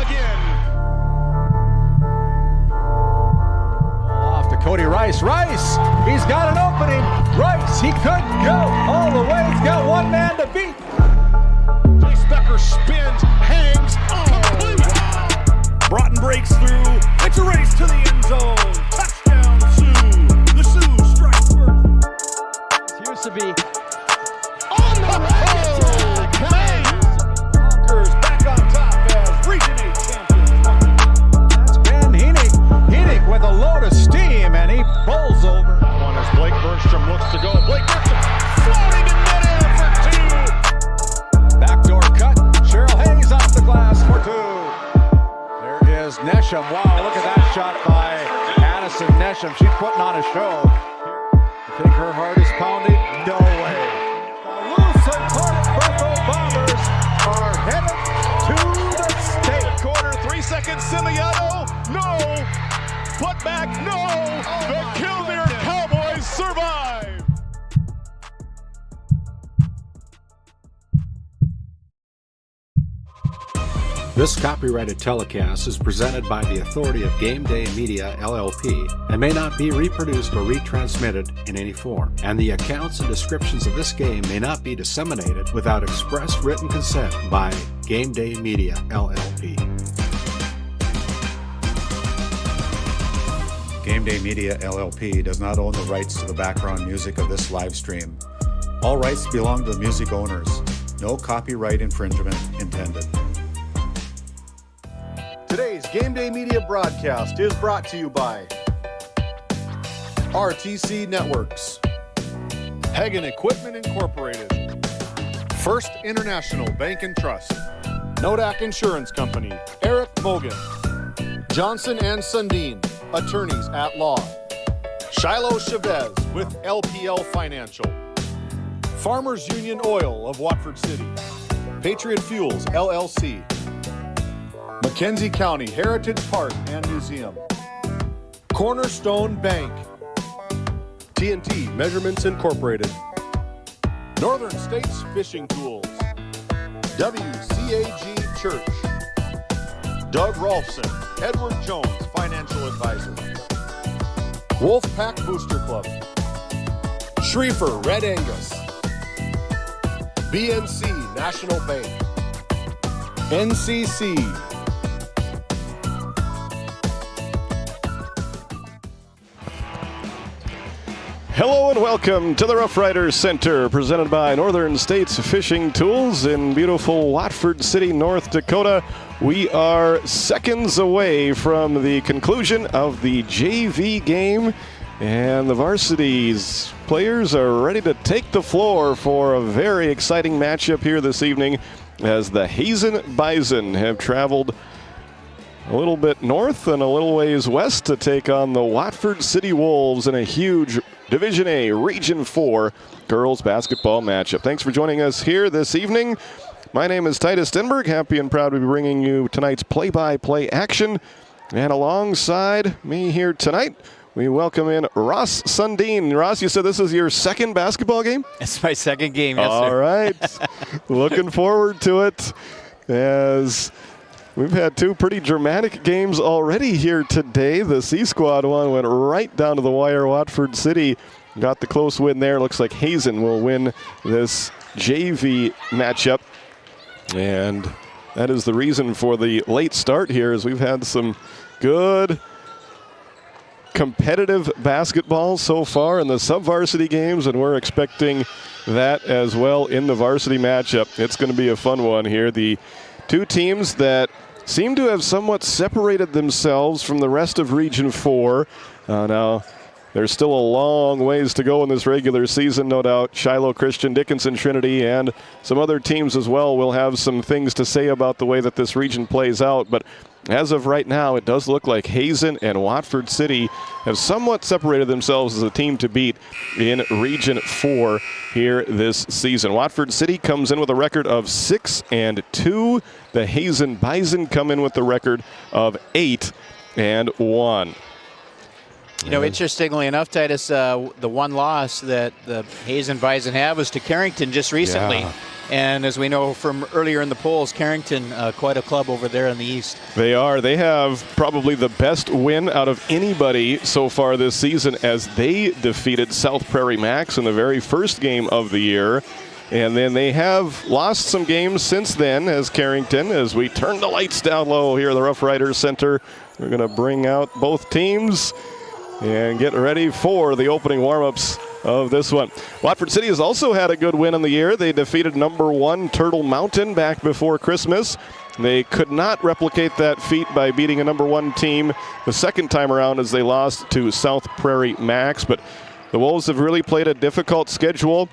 again. Off to Cody Rice. Rice, he's got an opening. Rice, he could go all the way. He's got one man to beat. Chase Becker spins, hangs, complete. Broughton breaks through. It's a race to the end zone. Touchdown, Sioux. The Sioux strike first. It used to be On the road, Conquers back on top as Region 8 champions. That's Ben Heenick. Heenick with a load of steam, and he pulls over. One as Blake Bergstrom looks to go. Blake Bergstrom floating in midair for two. Backdoor cut. Cheryl Hayes off the glass for two. There is Nesham. Wow, look at that shot by Addison Nesham. She's putting on a show. You think her heart is pounding? No way. The Lucid Park Buffalo Bombers are headed to the state. Quarter, 3 seconds. Simiato, no. Put back, no. The Killdeer Cowboys survive. This copyrighted telecast is presented by the authority of GameDay Media, LLP, and may not be reproduced or retransmitted in any form. And the accounts and descriptions of this game may not be disseminated without express written consent by GameDay Media, LLP. GameDay Media, LLP does not own the rights to the background music of this live stream. All rights belong to the music owners. No copyright infringement intended. Today's Game Day Media broadcast is brought to you by RTC Networks, Hagen Equipment Incorporated, First International Bank and Trust, Nodak Insurance Company, Eric Mogan, Johnson and Sundin, Attorneys at Law, Shiloh Chavez with LPL Financial, Farmers Union Oil of Watford City, Patriot Fuels LLC, Mackenzie County Heritage Park and Museum, Cornerstone Bank, TNT Measurements Incorporated, Northern States Fishing Tools, WCAG Church, Doug Rolfson, Edward Jones Financial Advisor, Wolfpack Booster Club, Schriefer Red Angus, BNC National Bank, NCC, Hello and welcome to the Rough Riders Center, presented by Northern States Fishing Tools in beautiful Watford City, North Dakota. We are seconds away from the conclusion of the JV game, and the varsity's players are ready to take the floor for a very exciting matchup here this evening as the Hazen Bison have traveled a little bit north and a little ways west to take on the Watford City Wolves in a huge Division A, Region 4 girls basketball matchup. Thanks for joining us here this evening. My name is Titus Stenberg, happy and proud to be bringing you tonight's play-by-play action. And alongside me here tonight, we welcome in Ross Sundin. Ross, you said this is your second basketball game? It's my second game, yes, All sir. right. Looking forward to it, as we've had two pretty dramatic games already here today. The C Squad one went right down to the wire. Watford City got the close win there. Looks like Hazen will win this JV matchup. And that is the reason for the late start here, as we've had some good competitive basketball so far in the sub-varsity games, and we're expecting that as well in the varsity matchup. It's going to be a fun one here. The two teams that seem to have somewhat separated themselves from the rest of Region 4. Now, there's still a long ways to go in this regular season, no doubt. Shiloh Christian, Dickinson Trinity, and some other teams as well will have some things to say about the way that this region plays out. But as of right now, it does look like Hazen and Watford City have somewhat separated themselves as a team to beat in Region 4 here this season. Watford City comes in with a record of 6-2. The Hazen Bison come in with the record of 8-1. You know, interestingly enough, Titus, the one loss that the Hazen Bison have was to Carrington just recently. Yeah. And as we know from earlier in the polls, Carrington, quite a club over there in the East. They are. They have probably the best win out of anybody so far this season as they defeated South Prairie Max in the very first game of the year. And then they have lost some games since then as Carrington, as we turn the lights down low here at the Rough Riders Center. We're going to bring out both teams and get ready for the opening warm-ups of this one. Watford City has also had a good win in the year. They defeated number 1 Turtle Mountain back before Christmas. They could not replicate that feat by beating a number 1 team the second time around as they lost to South Prairie Max. But the Wolves have really played a difficult schedule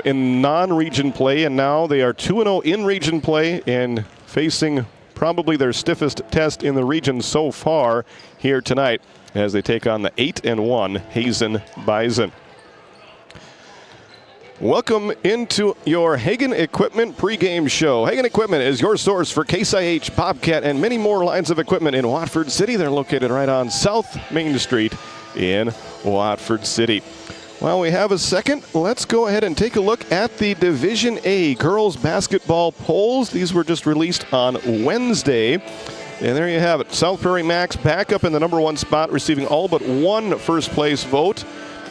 in non-region play, and now they are 2-0 in region play and facing probably their stiffest test in the region so far here tonight as they take on the 8-1 Hazen Bison. Welcome into your Hagen Equipment pregame show. Hagen Equipment is your source for Case IH, Bobcat, and many more lines of equipment in Watford City. They're located right on South Main Street in Watford City. While we have a second, let's go ahead and take a look at the Division A girls basketball polls. These were just released on Wednesday. And there you have it. South Prairie Max back up in the number 1 spot, receiving all but 1 first place vote.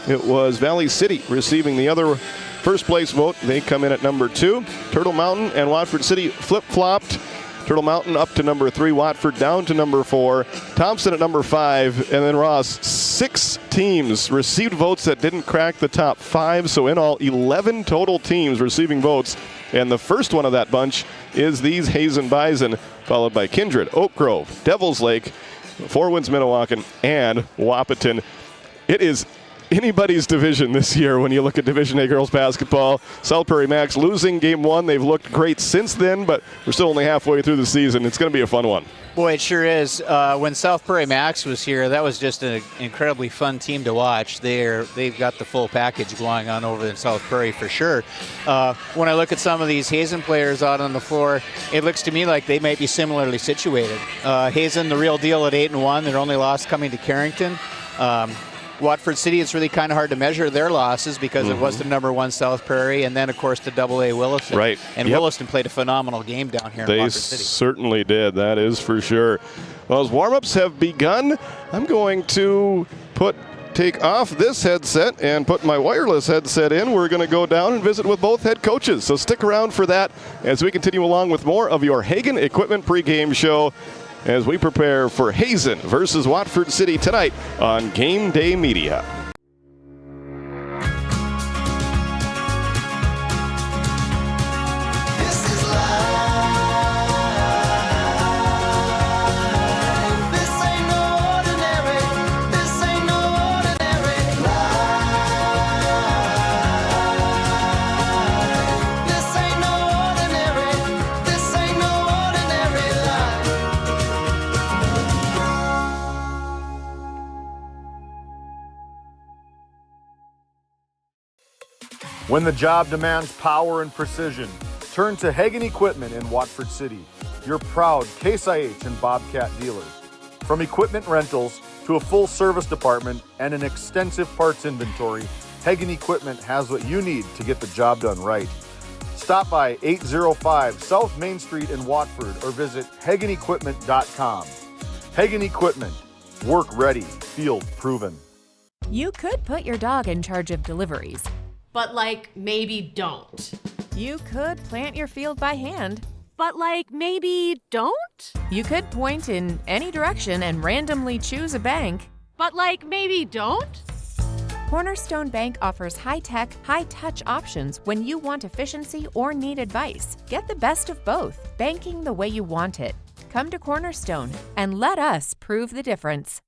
It was Valley City receiving the other first place vote. They come in at number 2. Turtle Mountain and Watford City flip-flopped. Turtle Mountain up to number 3, Watford down to number 4, Thompson at number 5, and then Ross. 6 teams received votes that didn't crack the top 5, so in all 11 total teams receiving votes, and the first one of that bunch is these Hazen Bison, followed by Kindred, Oak Grove, Devils Lake, Four Winds Minnewacan, and Wahpeton. It is anybody's division this year when you look at Division A girls basketball. South Prairie Max losing game 1. They've looked great since then, but we're still only halfway through the season. It's going to be a fun one. Boy, it sure is. When South Prairie Max was here, that was just an incredibly fun team to watch. They've got the full package going on over in South Prairie for sure. When I look at some of these Hazen players out on the floor, it looks to me like they might be similarly situated. Hazen, the real deal at 8-1. Their only loss coming to Carrington. Watford City, it's really kind of hard to measure their losses because it was the number 1 South Prairie, and then, of course, the AA Williston. Right. And Williston played a phenomenal game down here in Watford City. They certainly did. That is for sure. Well, as warm-ups have begun, I'm going to take off this headset and put my wireless headset in. We're going to go down and visit with both head coaches. So stick around for that as we continue along with more of your Hagen Equipment pregame show as we prepare for Hazen versus Watford City tonight on Game Day Media. When the job demands power and precision, turn to Hagen Equipment in Watford City, your proud Case IH and Bobcat dealers. From equipment rentals to a full service department and an extensive parts inventory, Hagen Equipment has what you need to get the job done right. Stop by 805 South Main Street in Watford or visit HagenEquipment.com. Hagen Equipment, work ready, field proven. You could put your dog in charge of deliveries. But maybe don't. You could plant your field by hand. But maybe don't? You could point in any direction and randomly choose a bank. But maybe don't? Cornerstone Bank offers high-tech, high-touch options when you want efficiency or need advice. Get the best of both, banking the way you want it. Come to Cornerstone and let us prove the difference.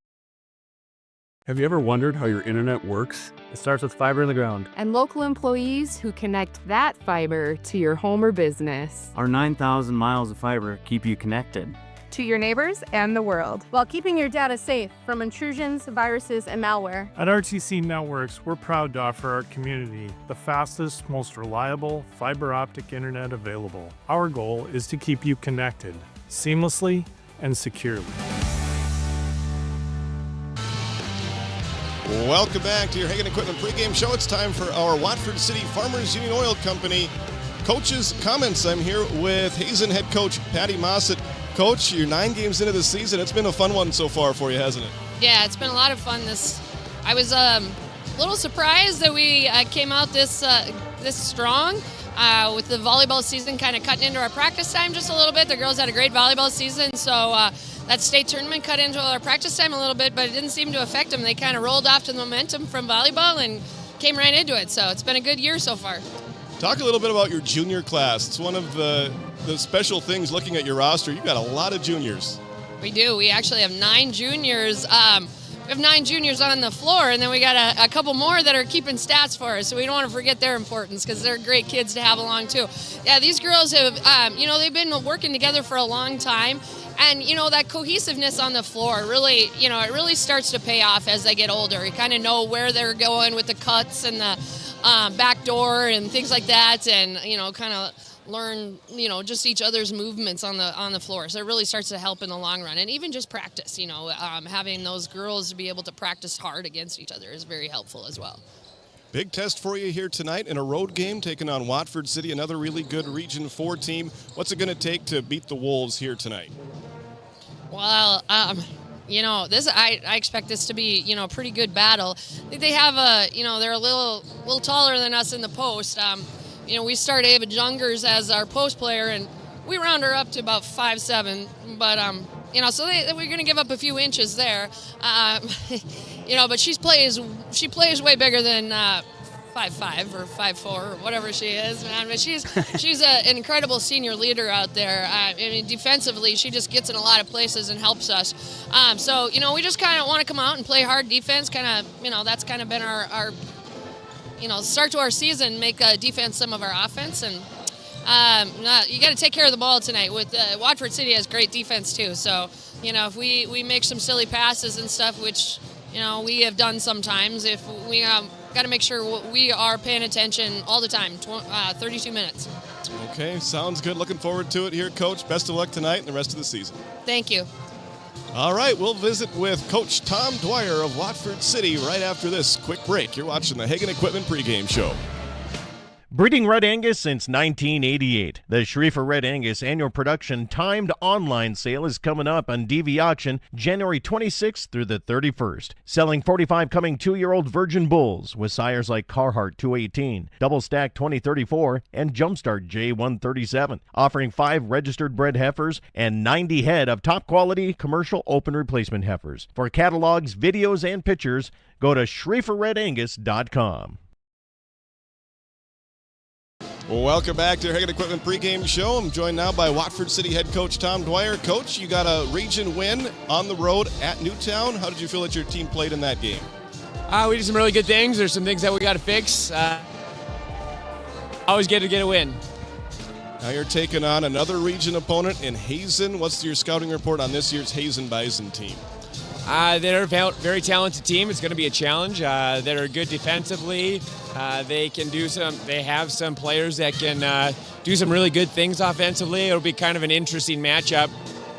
Have you ever wondered how your internet works? It starts with fiber in the ground. And local employees who connect that fiber to your home or business. Our 9,000 miles of fiber keep you connected to your neighbors and the world, while keeping your data safe from intrusions, viruses, and malware. At RTC Networks, we're proud to offer our community the fastest, most reliable fiber optic internet available. Our goal is to keep you connected seamlessly and securely. Welcome back to your Hagen Equipment pregame show. It's time for our Watford City Farmers Union Oil Company Coach's Comments. I'm here with Hazen head coach Patty Mossett. Coach, you're 9 games into the season. It's been a fun one so far for you, hasn't it? Yeah, it's been a lot of fun. I was a little surprised that we came out this strong. With the volleyball season kind of cutting into our practice time just a little bit. The girls had a great volleyball season, so that state tournament cut into our practice time a little bit, but it didn't seem to affect them. They kind of rolled off to the momentum from volleyball and came right into it, so it's been a good year so far. Talk a little bit about your junior class. It's one of the special things looking at your roster. You've got a lot of juniors. We do. We actually have 9 juniors. We have 9 juniors on the floor, and then we got a couple more that are keeping stats for us, so we don't want to forget their importance because they're great kids to have along too. Yeah, these girls have, they've been working together for a long time, and, that cohesiveness on the floor really, it really starts to pay off as they get older. You kind of know where they're going with the cuts and the back door and things like that, and, kind of learn, just each other's movements on the floor. So it really starts to help in the long run. And even just practice, having those girls be able to practice hard against each other is very helpful as well. Big test for you here tonight in a road game taking on Watford City, another really good Region 4 team. What's it going to take to beat the Wolves here tonight? Well, I expect this to be, a pretty good battle. I think they have they're a little taller than us in the post. We start Ava Jungers as our post player, and we round her up to about 5'7", but, so we're going to give up a few inches there. But she plays way bigger than 5'5" or 5'4" or whatever she is, man. But she's an incredible senior leader out there. Defensively, she just gets in a lot of places and helps us. We just kind of want to come out and play hard defense. That's kind of been our start to our season, make defense some of our offense, and you got to take care of the ball tonight. With Watford City has great defense too, so if we make some silly passes and stuff, which we have done sometimes, if we got to make sure we are paying attention all the time. 32 minutes. Okay, sounds good. Looking forward to it here, Coach. Best of luck tonight and the rest of the season. Thank you. All right, we'll visit with Coach Tom Dwyer of Watford City right after this quick break. You're watching the Hagen Equipment pregame show. Breeding Red Angus since 1988. The Schriefer Red Angus annual production timed online sale is coming up on DV Auction January 26th through the 31st. Selling 45 coming 2-year-old virgin bulls with sires like Carhartt 218, Double Stack 2034, and Jumpstart J137. Offering 5 registered bred heifers and 90 head of top quality commercial open replacement heifers. For catalogs, videos, and pictures, go to SchrieferRedAngus.com. Welcome back to Hagen Equipment pregame show. I'm joined now by Watford City head coach Tom Dwyer. Coach, you got a region win on the road at Newtown. How did you feel that your team played in that game? We did some really good things. There's some things that we got to fix. Always good to get a win. Now you're taking on another region opponent in Hazen. What's your scouting report on this year's Hazen Bison team? They're a very talented team. It's going to be a challenge. They're good defensively. They can do some. They have some players that can do some really good things offensively. It'll be kind of an interesting matchup.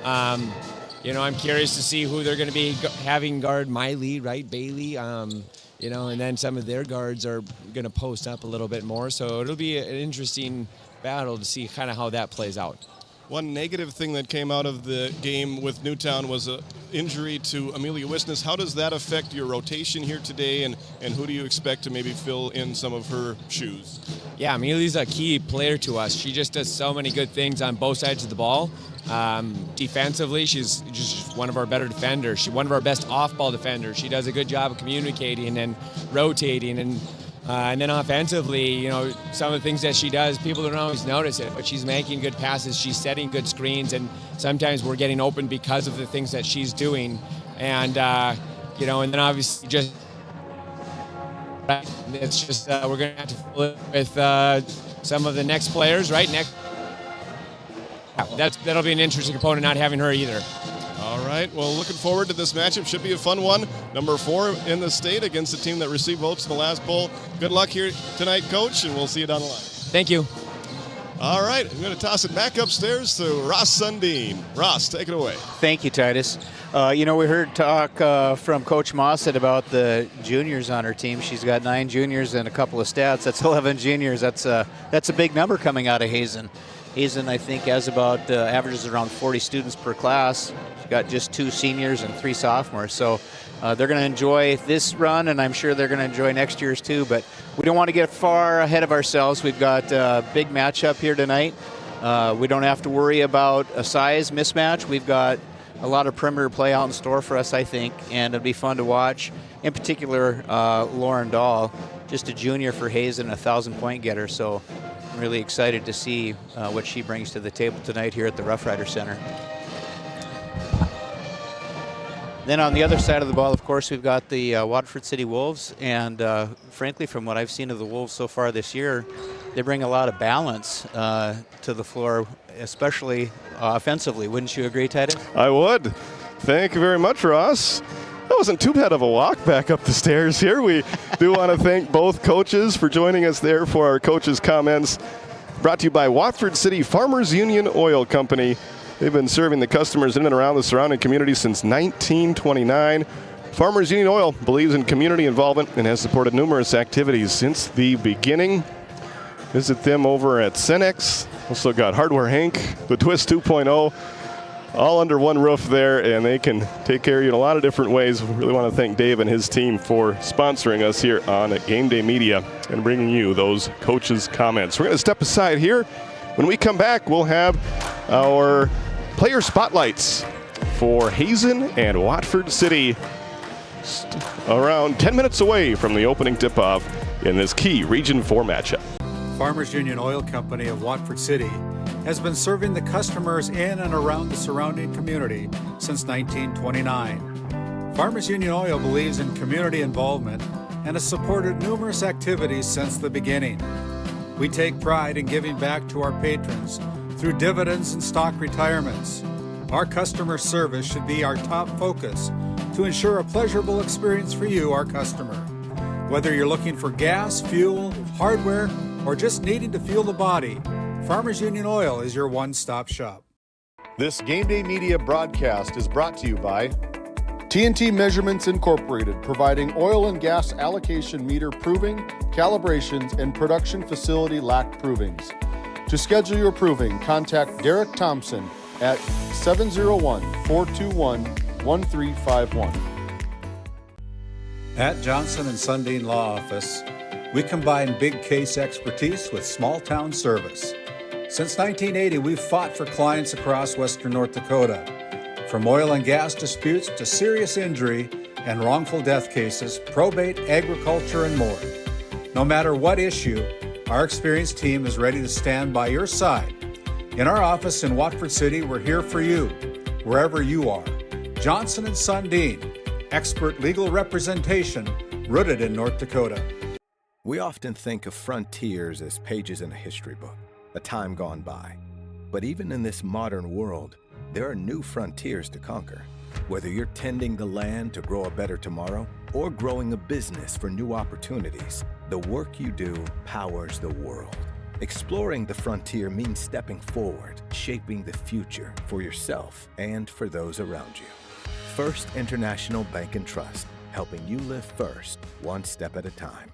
I'm curious to see who they're going to be having guard Miley, right? Bailey. And then some of their guards are going to post up a little bit more. So it'll be an interesting battle to see kind of how that plays out. One negative thing that came out of the game with Newtown was an injury to Amelia Wisness. How does that affect your rotation here today, and who do you expect to maybe fill in some of her shoes? Yeah, Amelia's a key player to us. She just does so many good things on both sides of the ball. Defensively, she's just one of our better defenders. She's one of our best off-ball defenders. She does a good job of communicating and rotating, and then offensively, some of the things that she does, people don't always notice it, but she's making good passes, she's setting good screens, and sometimes we're getting open because of the things that she's doing. And, and then obviously it's just we're going to have to fill it with some of the next players, right? That'll be an interesting opponent, not having her either. All right, well, looking forward to this matchup. Should be a fun one. Number 4 in the state against the team that received votes in the last poll. Good luck here tonight, Coach, and we'll see you down the line. Thank you. All right, I'm going to toss it back upstairs to Ross Sundin. Ross, take it away. Thank you, Titus. We heard talk from Coach Mossett about the juniors on her team. She's got 9 juniors and a couple of stats. That's 11 juniors. That's a big number coming out of Hazen. Hazen, I think, has about averages around 40 students per class. She's got just 2 seniors and 3 sophomores. So they're going to enjoy this run, and I'm sure they're going to enjoy next year's too. But we don't want to get far ahead of ourselves. We've got a big matchup here tonight. We don't have to worry about a size mismatch. We've got a lot of perimeter play out in store for us, I think, and it'll be fun to watch. In particular, Lauren Dahl, just a junior for Hazen, a 1,000-point getter. So I'm really excited to see what she brings to the table tonight here at the Rough Rider Center. Then on the other side of the ball, of course, we've got the Watford City Wolves. And frankly, from what I've seen of the Wolves so far this year, they bring a lot of balance to the floor, especially offensively. Wouldn't you agree, Titus? I would. Thank you very much, Ross. That wasn't too bad of a walk back up the stairs here. We do want to thank both coaches for joining us there for our coaches' comments. Brought to you by Watford City Farmers Union Oil Company. They've been serving the customers in and around the surrounding community since 1929. Farmers Union Oil believes in community involvement and has supported numerous activities since the beginning. Visit them over at Cenex. Also got Hardware Hank, the Twist 2.0, all under one roof there, and they can take care of you in a lot of different ways. We really want to thank Dave and his team for sponsoring us here on GameDay Media and bringing you those coaches' comments. We're going to step aside here. When we come back, we'll have our player spotlights for Hazen and Watford City around 10 minutes away from the opening tip-off in this key Region 4 matchup. Farmers Union Oil Company of Watford City has been serving the customers in and around the surrounding community since 1929. Farmers Union Oil believes in community involvement and has supported numerous activities since the beginning. We take pride in giving back to our patrons through dividends and stock retirements. Our customer service should be our top focus to ensure a pleasurable experience for you, our customer. Whether you're looking for gas, fuel, hardware, or just needing to fuel the body, Farmers Union Oil is your one-stop shop. This GameDay Media broadcast is brought to you by TNT Measurements Incorporated, providing oil and gas allocation meter proving, calibrations, and production facility lac provings. To schedule your proving, contact Derek Thompson at 701-421-1351. At Johnson & Sundin Law Office, we combine big case expertise with small town service. Since 1980, we've fought for clients across western North Dakota. From oil and gas disputes to serious injury and wrongful death cases, probate, agriculture, and more. No matter what issue, our experienced team is ready to stand by your side. In our office in Watford City, we're here for you, wherever you are. Johnson & Sundin, expert legal representation rooted in North Dakota. We often think of frontiers as pages in a history book, a time gone by. But even in this modern world, there are new frontiers to conquer. Whether you're tending the land to grow a better tomorrow or growing a business for new opportunities, the work you do powers the world. Exploring the frontier means stepping forward, shaping the future for yourself and for those around you. First International Bank and Trust, helping you live first, one step at a time.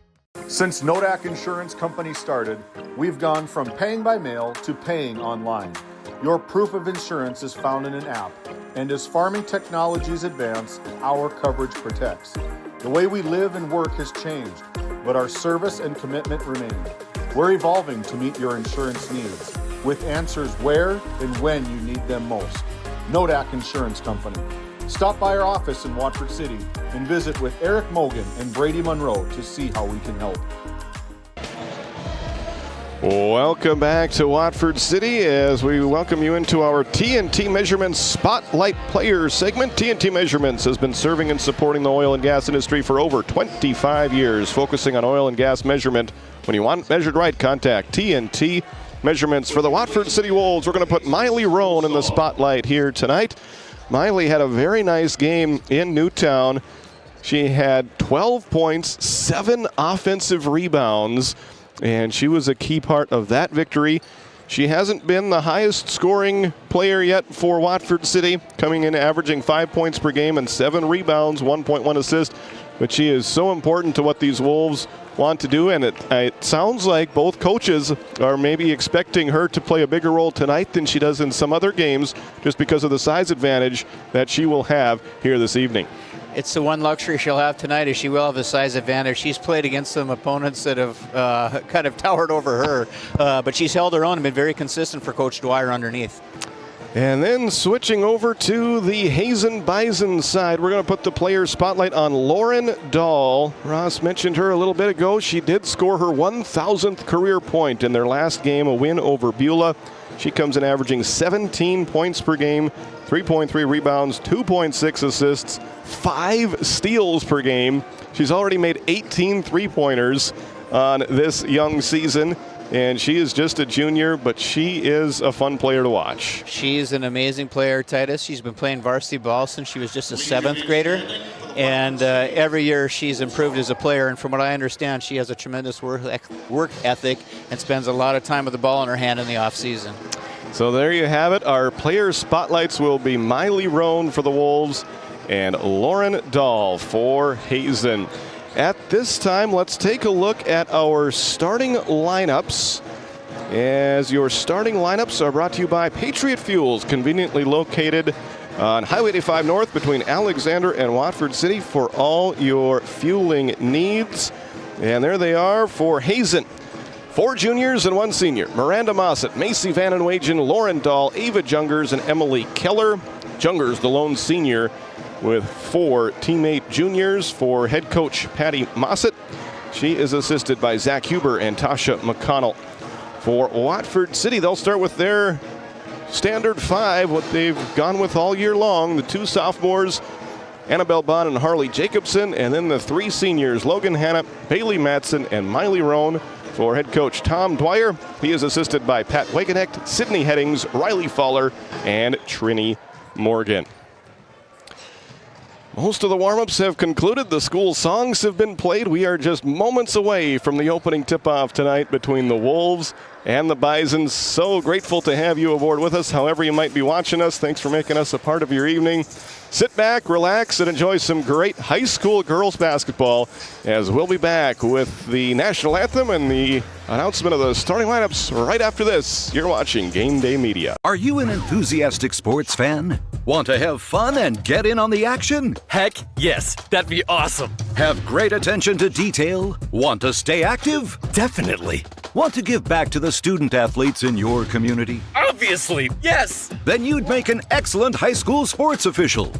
Since Nodak Insurance Company started, we've gone from paying by mail to paying online. Your proof of insurance is found in an app, and as farming technologies advance, our coverage protects. The way we live and work has changed, but our service and commitment remain. We're evolving to meet your insurance needs, with answers where and when you need them most. Nodak Insurance Company. Stop by our office in Watford City and visit with Eric Mogan and Brady Monroe to see how we can help. Welcome back to Watford City as we welcome you into our TNT Measurements Spotlight Players segment. TNT Measurements has been serving and supporting the oil and gas industry for over 25 years, focusing on oil and gas measurement. When you want it measured right, contact TNT Measurements. For the Watford City Wolves, we're going to put Miley Roan in the spotlight here tonight. Miley had a very nice game in Newtown. She had 12 points, 7 offensive rebounds, and she was a key part of that victory. She hasn't been the highest scoring player yet for Watford City, coming in averaging 5 points per game and 7 rebounds, 1.1 assists. But she is so important to what these Wolves want to do, and it sounds like both coaches are maybe expecting her to play a bigger role tonight than she does in some other games, just because of the size advantage that she will have here this evening. It's the one luxury she'll have tonight, is she will have a size advantage. She's played against some opponents that have kind of towered over her, but she's held her own and been very consistent for Coach Dwyer underneath. And then switching over to the Hazen Bison side, we're going to put the player spotlight on Lauren Dahl. Ross mentioned her a little bit ago. She did score her 1,000th career point in their last game, a win over Beulah. She comes in averaging 17 points per game, 3.3 rebounds, 2.6 assists, 5 steals per game. She's already made 18 three-pointers on this young season. And she is just a junior, but she is a fun player to watch. She's an amazing player, Titus. She's been playing varsity ball since she was just a 7th grader. And every year she's improved as a player. And from what I understand, she has a tremendous work ethic and spends a lot of time with the ball in her hand in the offseason. So there you have it. Our player spotlights will be Miley Roan for the Wolves and Lauren Dahl for Hazen. At this time, let's take a look at our starting lineups. As your starting lineups are brought to you by Patriot Fuels, conveniently located on Highway 85 North between Alexander and Watford City for all your fueling needs. And there they are for Hazen. 4 juniors and 1 senior. Miranda Mossett, Macy Van Wagen, Lauren Dahl, Ava Jungers, and Emily Keller. Jungers, the lone senior, with 4 teammate juniors for head coach Patty Mossett. She is assisted by Zach Huber and Tasha McConnell. For Watford City, they'll start with their standard 5, what they've gone with all year long. The 2 sophomores, Annabelle Bond and Harley Jacobson, and then the 3 seniors, Logan Hanna, Bailey Matson, and Miley Roan. For head coach Tom Dwyer, he is assisted by Pat Wagenknecht, Sydney Headings, Riley Fowler, and Trini Morgan. Most of the warm-ups have concluded. The school songs have been played. We are just moments away from the opening tip-off tonight between the Wolves and the Bisons. So grateful to have you aboard with us, however you might be watching us. Thanks for making us a part of your evening. Sit back, relax, and enjoy some great high school girls basketball as we'll be back with the national anthem and the announcement of the starting lineups right after this. You're watching Game Day Media. Are you an enthusiastic sports fan? Want to have fun and get in on the action? Heck, yes. That'd be awesome. Have great attention to detail? Want to stay active? Definitely. Want to give back to the student athletes in your community? Obviously, yes. Then you'd make an excellent high school sports official.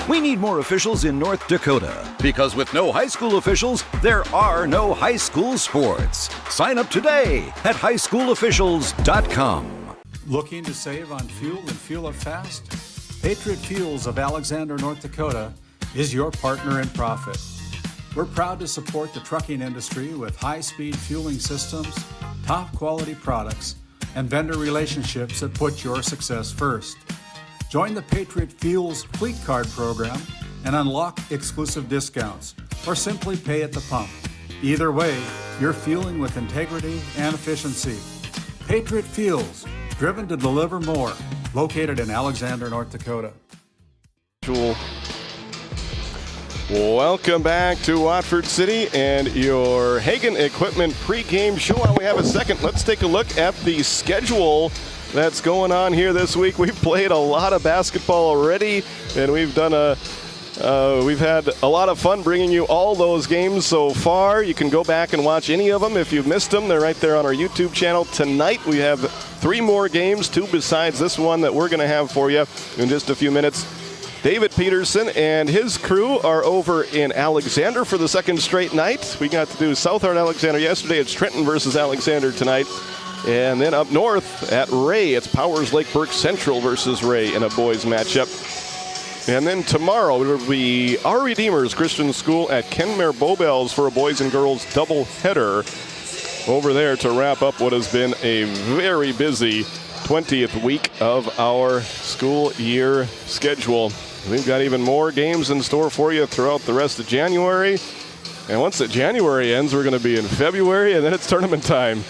We need more officials in North Dakota, because with no high school officials, there are no high school sports. Sign up today at highschoolofficials.com. Looking to save on fuel and fuel up fast? Patriot Fuels of Alexander, North Dakota is your partner in profit. We're proud to support the trucking industry with high-speed fueling systems, top-quality products, and vendor relationships that put your success first. Join the Patriot Fuels Fleet Card program and unlock exclusive discounts, or simply pay at the pump. Either way, you're fueling with integrity and efficiency. Patriot Fuels, driven to deliver more, located in Alexander, North Dakota. Welcome back to Watford City and your Hagen Equipment pregame show. While we have a second, let's take a look at the schedule that's going on here this week. We've played a lot of basketball already, and we've had a lot of fun bringing you all those games so far. You can go back and watch any of them if you've missed them. They're right there on our YouTube channel. Tonight we have 3 more games, 2 besides this one that we're going to have for you in just a few minutes. David Peterson and his crew are over in Alexander for the 2nd straight night. We got to do Southard Alexander yesterday. It's Trenton versus Alexander tonight. And then up north at Ray, it's Powers Lake Burke Central versus Ray in a boys matchup. And then tomorrow it will be Our Redeemers Christian School at Kenmare Bowbells for a boys and girls doubleheader over there to wrap up what has been a very busy 20th week of our school year schedule. We've got even more games in store for you throughout the rest of January. And once the January ends, we're going to be in February, and then it's tournament time.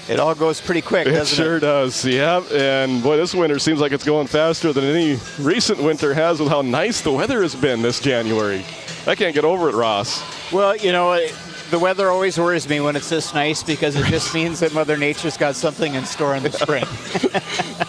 It all goes pretty quick, doesn't it? It sure does, yeah. And boy, this winter seems like it's going faster than any recent winter has with how nice the weather has been this January. I can't get over it, Ross. Well, you know, the weather always worries me when it's this nice because it just means that Mother Nature's got something in store in the spring.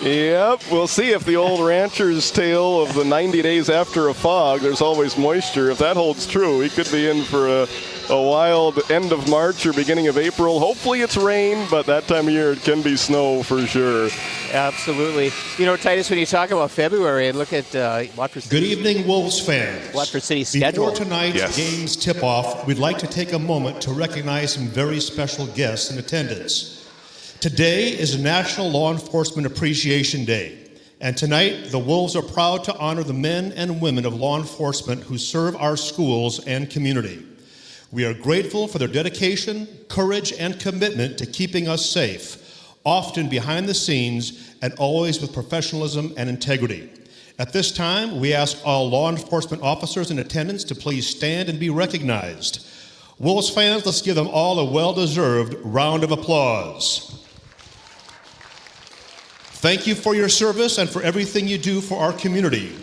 Yep, we'll see if the old rancher's tale of the 90 days after a fog, there's always moisture. If that holds true, we could be in for a wild end of March or beginning of April. Hopefully it's rain, but that time of year it can be snow for sure. Absolutely. You know, Titus, when you talk about February and look at Watford City. Good evening, Wolves fans. Watford City's schedule. Before tonight's game's tip-off, we'd like to take a moment to recognize some very special guests in attendance. Today is National Law Enforcement Appreciation Day, and tonight the Wolves are proud to honor the men and women of law enforcement who serve our schools and community. We are grateful for their dedication, courage, and commitment to keeping us safe, often behind the scenes and always with professionalism and integrity. At this time, we ask all law enforcement officers in attendance to please stand and be recognized. Wolves fans, let's give them all a well-deserved round of applause. Thank you for your service and for everything you do for our community.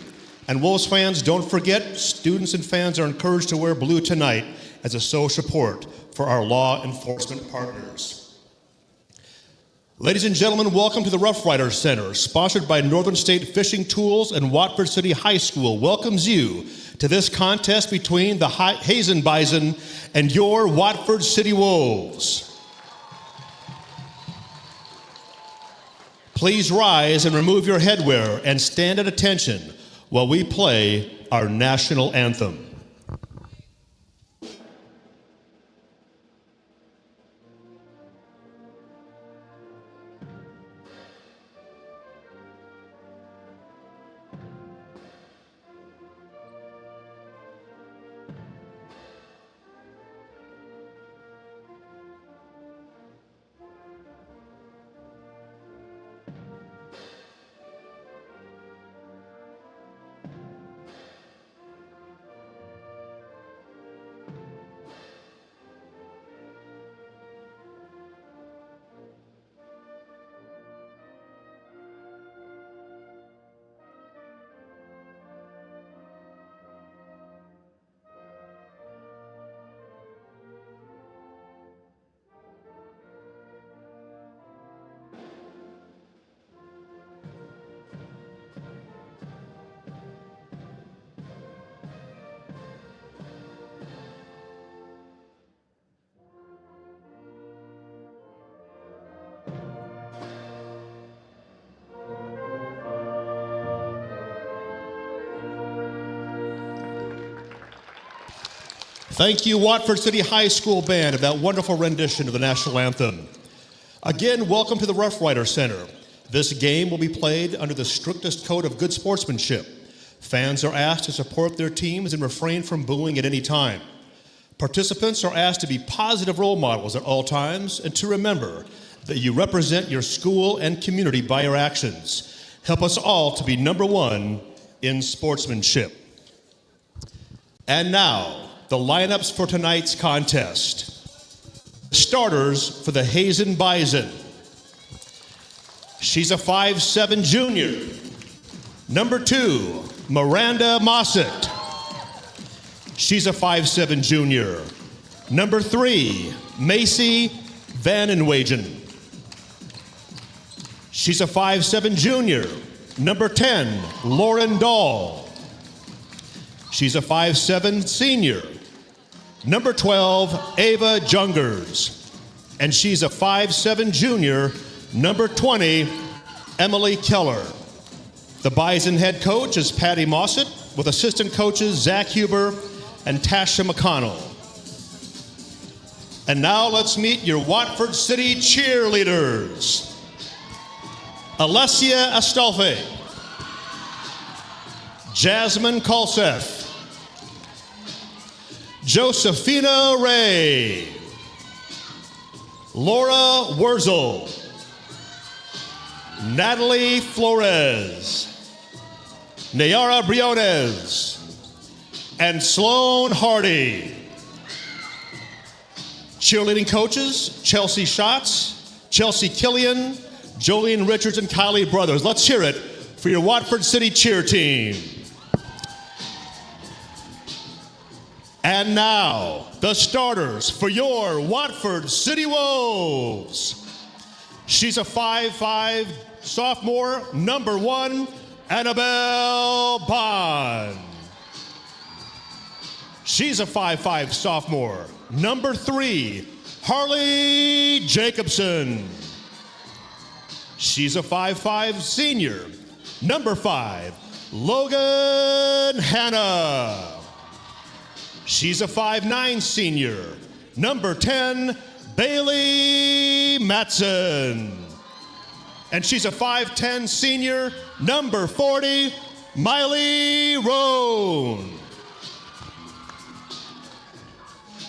And Wolves fans, don't forget, students and fans are encouraged to wear blue tonight as a show of support for our law enforcement partners. Ladies and gentlemen, welcome to the Rough Riders Center, sponsored by Northern State Fishing Tools and Watford City High School, welcomes you to this contest between the Hazen Bison and your Watford City Wolves. Please rise and remove your headwear and stand at attention while we play our national anthem. Thank you, Watford City High School Band, of that wonderful rendition of the national anthem. Again, welcome to the Rough Rider Center. This game will be played under the strictest code of good sportsmanship. Fans are asked to support their teams and refrain from booing at any time. Participants are asked to be positive role models at all times and to remember that you represent your school and community by your actions. Help us all to be number one in sportsmanship. And now, the lineups for tonight's contest. Starters for the Hazen Bison. She's a 5'7" junior. Number 2, Miranda Mossett. She's a 5'7" junior. Number 3, Macy Vanenwagen. She's a 5'7" junior. Number 10, Lauren Dahl. She's a 5'7" senior. Number 12, Ava Jungers. And she's a 5'7" junior. Number 20, Emily Keller. The Bison head coach is Patty Mossett, with assistant coaches Zach Huber and Tasha McConnell. And now let's meet your Watford City cheerleaders. Alessia Astolfi, Jasmine Kolseth, Josephina Ray, Laura Wurzel, Natalie Flores, Nayara Briones, and Sloan Hardy. Cheerleading coaches, Chelsea Schatz, Chelsea Killian, Jolene Richards, and Kylie Brothers. Let's hear it for your Watford City cheer team. And now, the starters for your Watford City Wolves. She's a 5'5" sophomore, number 1, Annabelle Bond. She's a 5'5" sophomore, number 3, Harley Jacobson. She's a 5'5" senior, number 5, Logan Hanna. She's a 5'9" senior, number 10, Bailey Matson. And she's a 5'10" senior, number 40, Miley Roan.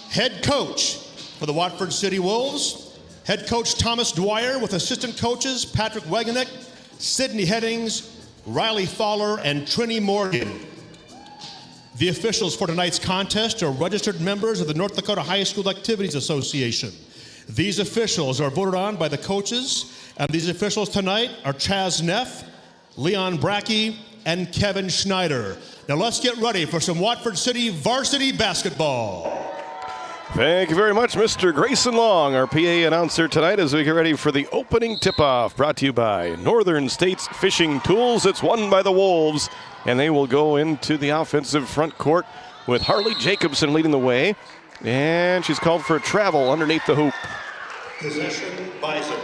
Head coach for the Watford City Wolves, head coach Thomas Dwyer with assistant coaches Patrick Wegenick, Sydney Headings, Riley Fowler, and Trini Morgan. The officials for tonight's contest are registered members of the North Dakota High School Activities Association. These officials are voted on by the coaches, and these officials tonight are Chaz Neff, Leon Brackey, and Kevin Schneider. Now let's get ready for some Watford City varsity basketball. Thank you very much, Mr. Grayson Long, our PA announcer tonight, as we get ready for the opening tip-off, brought to you by Northern States Fishing Tools. It's won by the Wolves, and they will go into the offensive front court with Harley Jacobson leading the way, and she's called for a travel underneath the hoop. Possession, Bison.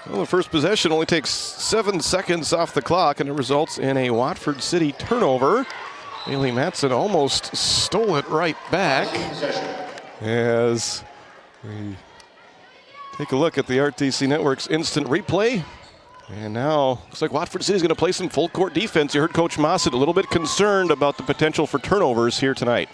Well, the first possession only takes 7 seconds off the clock, and it results in a Watford City turnover. Bailey Matson almost stole it right back as we take a look at the RTC Network's instant replay. And now looks like Watford City is going to play some full court defense. You heard Coach Mossett a little bit concerned about the potential for turnovers here tonight.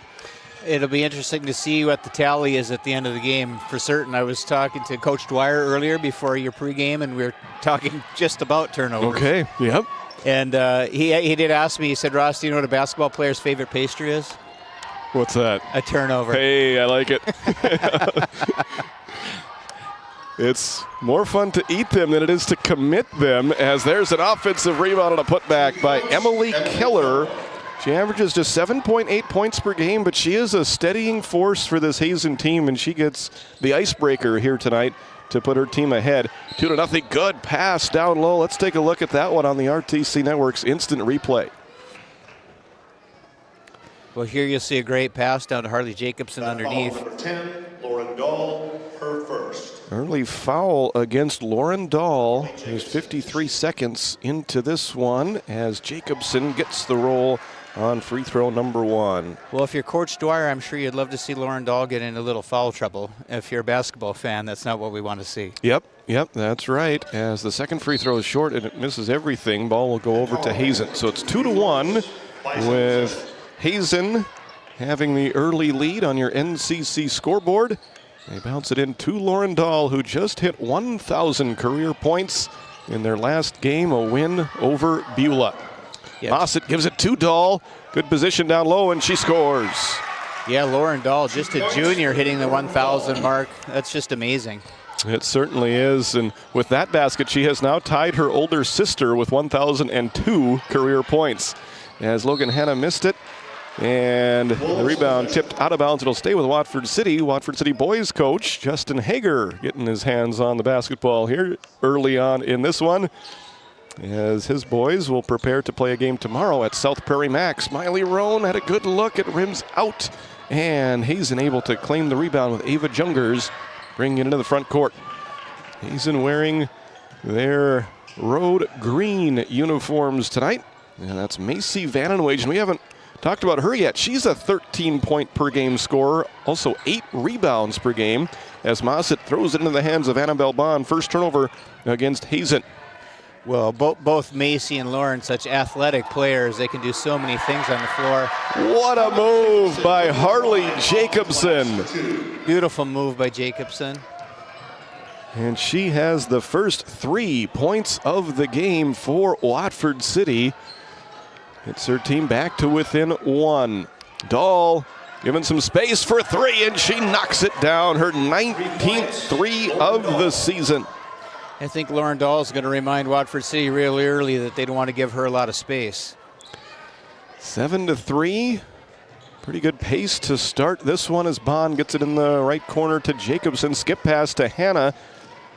It'll be interesting to see what the tally is at the end of the game for certain. I was talking to Coach Dwyer earlier before your pregame, and we were talking just about turnovers. Okay, yep. And he did ask me, he said, Ross, do you know what a basketball player's favorite pastry is? What's that? A turnover. Hey, I like it. It's more fun to eat them than it is to commit them, as there's an offensive rebound and a putback by Emily Keller. She averages just 7.8 points per game, but she is a steadying force for this Hazen team, and she gets the icebreaker here tonight to put her team ahead. 2-0, good pass down low. Let's take a look at that one on the RTC Network's instant replay. Well, here you'll see a great pass down to Harley Jacobson underneath. Number 10, Lauren Dahl, her first. Early foul against Lauren Dahl. There's 53 seconds into this one as Jacobson gets the roll on free throw number 1. Well, if you're Coach Dwyer, I'm sure you'd love to see Lauren Dahl get in a little foul trouble. If you're a basketball fan, that's not what we want to see. Yep, that's right. As the second free throw is short and it misses everything, ball will go over to Hazen. So it's 2-1 with Hazen having the early lead on your NCC scoreboard. They bounce it in to Lauren Dahl, who just hit 1,000 career points in their last game, a win over Beulah. Yep. Mossett gives it to Dahl. Good position down low, and she scores. Yeah, Lauren Dahl, just a junior, hitting the 1,000 mark. That's just amazing. It certainly is. And with that basket, she has now tied her older sister with 1,002 career points. As Logan Hanna missed it, and the rebound tipped out of bounds. It'll stay with Watford City. Watford City boys coach Justin Hager getting his hands on the basketball here early on in this one, as his boys will prepare to play a game tomorrow at South Prairie Max. Miley Roan had a good look at rims out, and Hazen able to claim the rebound with Ava Jungers, bringing it into the front court. Hazen wearing their road green uniforms tonight, and that's Macy Vanenwagen. We haven't talked about her yet. She's a 13-point per game scorer, also 8 rebounds per game, as Mossett throws it into the hands of Annabelle Bond. First turnover against Hazen. Well, both Macy and Lauren, such athletic players. They can do so many things on the floor. What a move by Harley Jacobson. Beautiful move by Jacobson. And she has the first 3 points of the game for Watford City. It's her team back to within 1. Dahl Given some space for three, and she knocks it down. Her 19th three of the season. I think Lauren Dahl is going to remind Watford City really early that they don't want to give her a lot of space. 7-3. Pretty good pace to start this one as Bond gets it in the right corner to Jacobson. Skip pass to Hannah.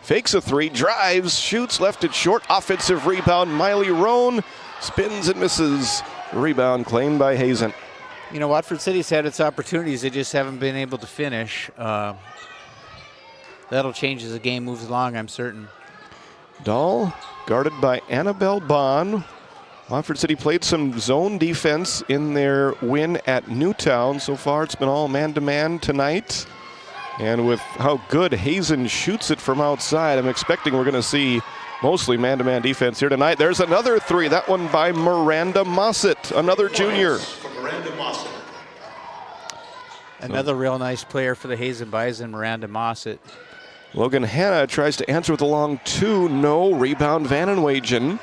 Fakes a three, drives, shoots, left it short. Offensive rebound. Miley Roan spins and misses. Rebound claimed by Hazen. You know, Watford City's had its opportunities. They just haven't been able to finish. That'll change as the game moves along, I'm certain. Dahl guarded by Annabelle Bond. Watford City played some zone defense in their win at Newtown. So far, it's been all man-to-man tonight. And with how good Hazen shoots it from outside, I'm expecting we're going to see mostly man-to-man defense here tonight. There's another three, that one by Miranda Mossett, another junior. Another real nice player for the Hazen Bison, Miranda Mossett. Logan Hanna tries to answer with a long two. No. Rebound Vanenwagen.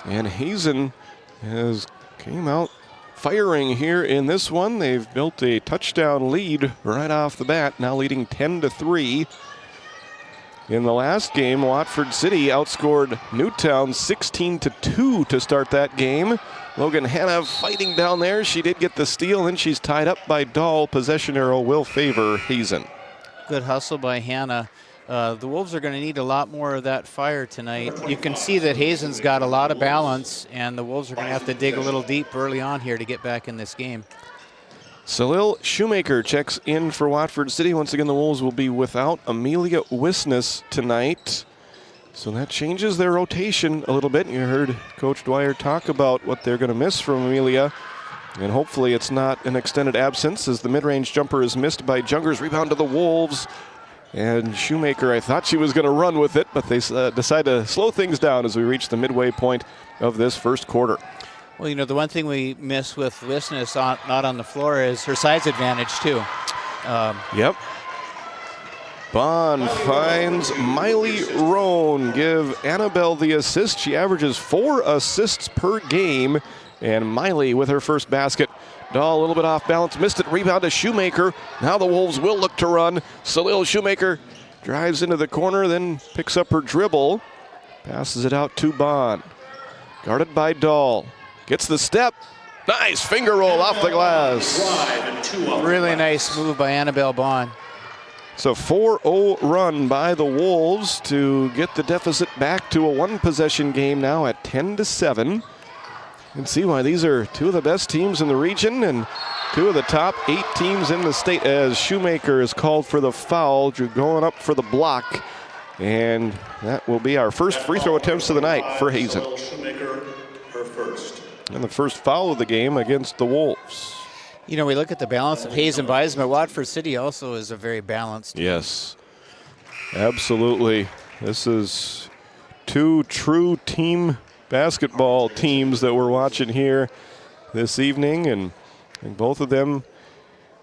And Hazen has came out firing here in this one. They've built a touchdown lead right off the bat, now leading 10-3. In the last game, Watford City outscored Newtown 16-2 to start that game. Logan Hanna fighting down there. She did get the steal, and she's tied up by Dahl. Possession arrow will favor Hazen. Good hustle by Hannah. The Wolves are going to need a lot more of that fire tonight. You can see that Hazen's got a lot of balance, and the Wolves are going to have to dig a little deep early on here to get back in this game. Salil Shoemaker checks in for Watford City. Once again, the Wolves will be without Amelia Wisness tonight. So that changes their rotation a little bit. You heard Coach Dwyer talk about what they're going to miss from Amelia. And hopefully it's not an extended absence, as the mid-range jumper is missed by Jungers. Rebound to the Wolves. And Shoemaker, I thought she was going to run with it, but they decide to slow things down as we reach the midway point of this first quarter. Well, you know, the one thing we miss with Wisness not on the floor is her size advantage, too. Yep. Bond finds Miley Roan. Give Annabelle the assist. She averages 4 assists per game. And Miley with her first basket. Dahl a little bit off balance, missed it, rebound to Shoemaker. Now the Wolves will look to run. Salil Shoemaker drives into the corner, then picks up her dribble. Passes it out to Bond. Guarded by Dahl. Gets the step. Nice finger roll off the glass. Really nice move by Annabelle Bond. It's a 4-0 run by the Wolves to get the deficit back to a one-possession game now at 10-7. You can see why these are two of the best teams in the region and two of the top 8 teams in the state, as Shoemaker is called for the foul, going up for the block. And that will be our first free throw attempts of the night for Hazen. And the first foul of the game against the Wolves. You know, we look at the balance of Hazen Bison, but Watford City also is a very balanced team. Yes, absolutely. This is two true team basketball teams that we're watching here this evening, and both of them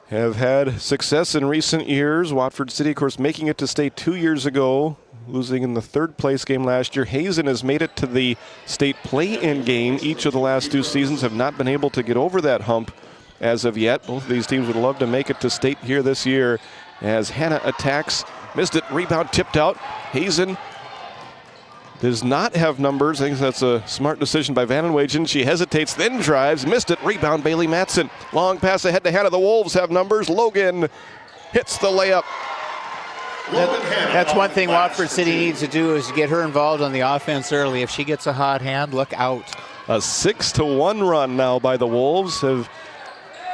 have had success in recent years. Watford City, of course, making it to state 2 years ago, losing in the third place game last year. Hazen has made it to the state play-in game. Each of the last 2 seasons have not been able to get over that hump as of yet. Both of these teams would love to make it to state here this year, as Hannah attacks, missed it, rebound tipped out. Hazen does not have numbers. I think that's a smart decision by Vanenwagen. She hesitates, then drives, missed it, rebound Bailey Matson. Long pass ahead to Hannah. The Wolves have numbers. Logan hits the layup. That's one thing Watford City needs to do, is get her involved on the offense early. If she gets a hot hand, look out. A 6-1 run now by the Wolves. Have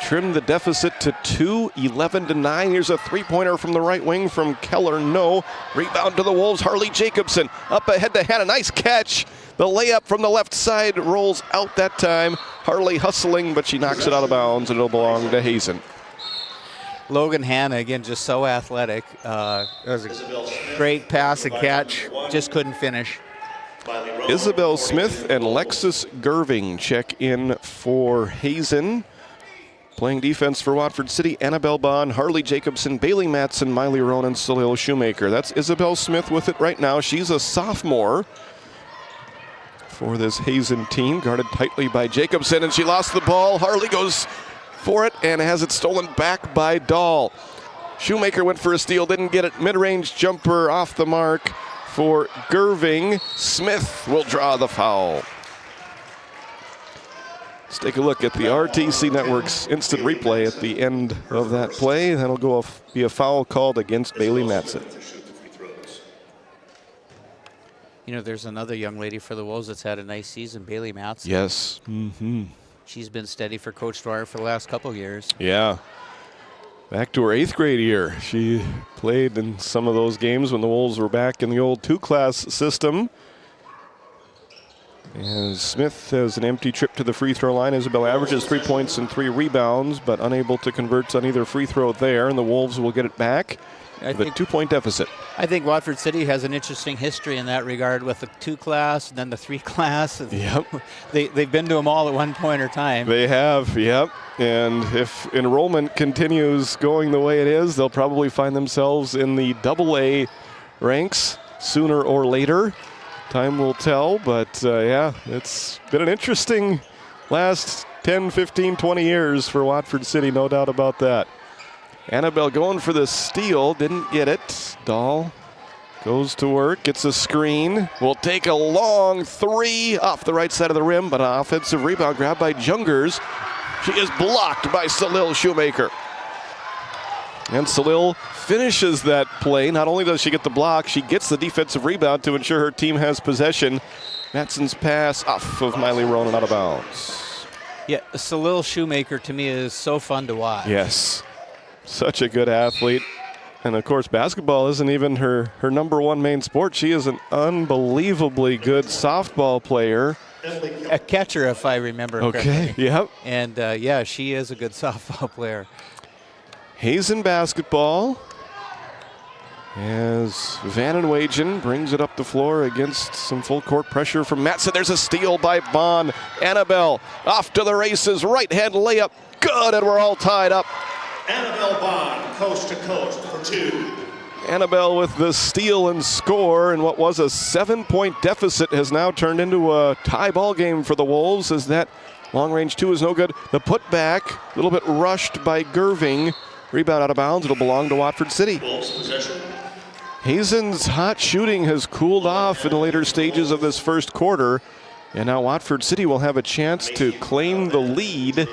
trimmed the deficit to 2, 11-9. Here's a three-pointer from the right wing from Keller. No. Rebound to the Wolves. Harley Jacobson up ahead to Hannah. Nice catch. The layup from the left side rolls out that time. Harley hustling, but she knocks it out of bounds, and it'll belong to Hazen. Logan Hanna, again, just so athletic. It was a great pass and catch. Just couldn't finish. Isabel Smith and Lexus Gerving check in for Hazen. Playing defense for Watford City, Annabelle Bond, Harley Jacobson, Bailey Matson, Miley Ronan, Salil Shoemaker. That's Isabel Smith with it right now. She's a sophomore for this Hazen team, guarded tightly by Jacobson, and she lost the ball. Harley goes for it and has it stolen back by Dahl. Shoemaker went for a steal, didn't get it. Mid-range jumper off the mark for Gerving. Smith will draw the foul. Let's take a look at the RTC Network's instant replay at the end of that play. That'll be a foul called against Bailey Matson. You know, there's another young lady for the Wolves that's had a nice season, Bailey Matson. Yes. Mm-hmm. She's been steady for Coach Dwyer for the last couple of years. Yeah. Back to her 8th grade year. She played in some of those games when the Wolves were back in the old 2-class system. And Smith has an empty trip to the free throw line. Isabel averages 3 points and 3 rebounds, but unable to convert on either free throw there, and the Wolves will get it back with a 2-point deficit. I think Watford City has an interesting history in that regard with the 2-class and then the 3-class. Yep. They've been to them all at one point or time. They have, yep. And if enrollment continues going the way it is, they'll probably find themselves in the AA ranks sooner or later. Time will tell, but yeah, it's been an interesting last 10, 15, 20 years for Watford City, no doubt about that. Annabelle going for the steal, didn't get it. Dahl goes to work, gets a screen, will take a long 3 off the right side of the rim, but an offensive rebound grabbed by Jungers. She is blocked by Salil Shoemaker. And Salil finishes that play. Not only does she get the block, she gets the defensive rebound to ensure her team has possession. Matson's pass off of Miley Ronan out of bounds. Yeah, Salil Shoemaker to me is so fun to watch. Yes, such a good athlete. And of course, basketball isn't even her number one main sport. She is an unbelievably good softball player. A catcher, if I remember correctly. Okay, yep. And yeah, she is a good softball player. Hazen basketball as Vanenwagen brings it up the floor against some full court pressure from Matson. There's a steal by Bond. Annabelle off to the races, right hand layup, good, and we're all tied up. Annabelle Bond, coast to coast for 2. Annabelle with the steal and score, and what was a 7-point deficit has now turned into a tie ball game for the Wolves as that long range 2 is no good. The putback, a little bit rushed by Gerving. Rebound out of bounds. It'll belong to Watford City. Wolves possession. Hazen's hot shooting has cooled off in the later stages of this first quarter. And now Watford City will have a chance to claim the lead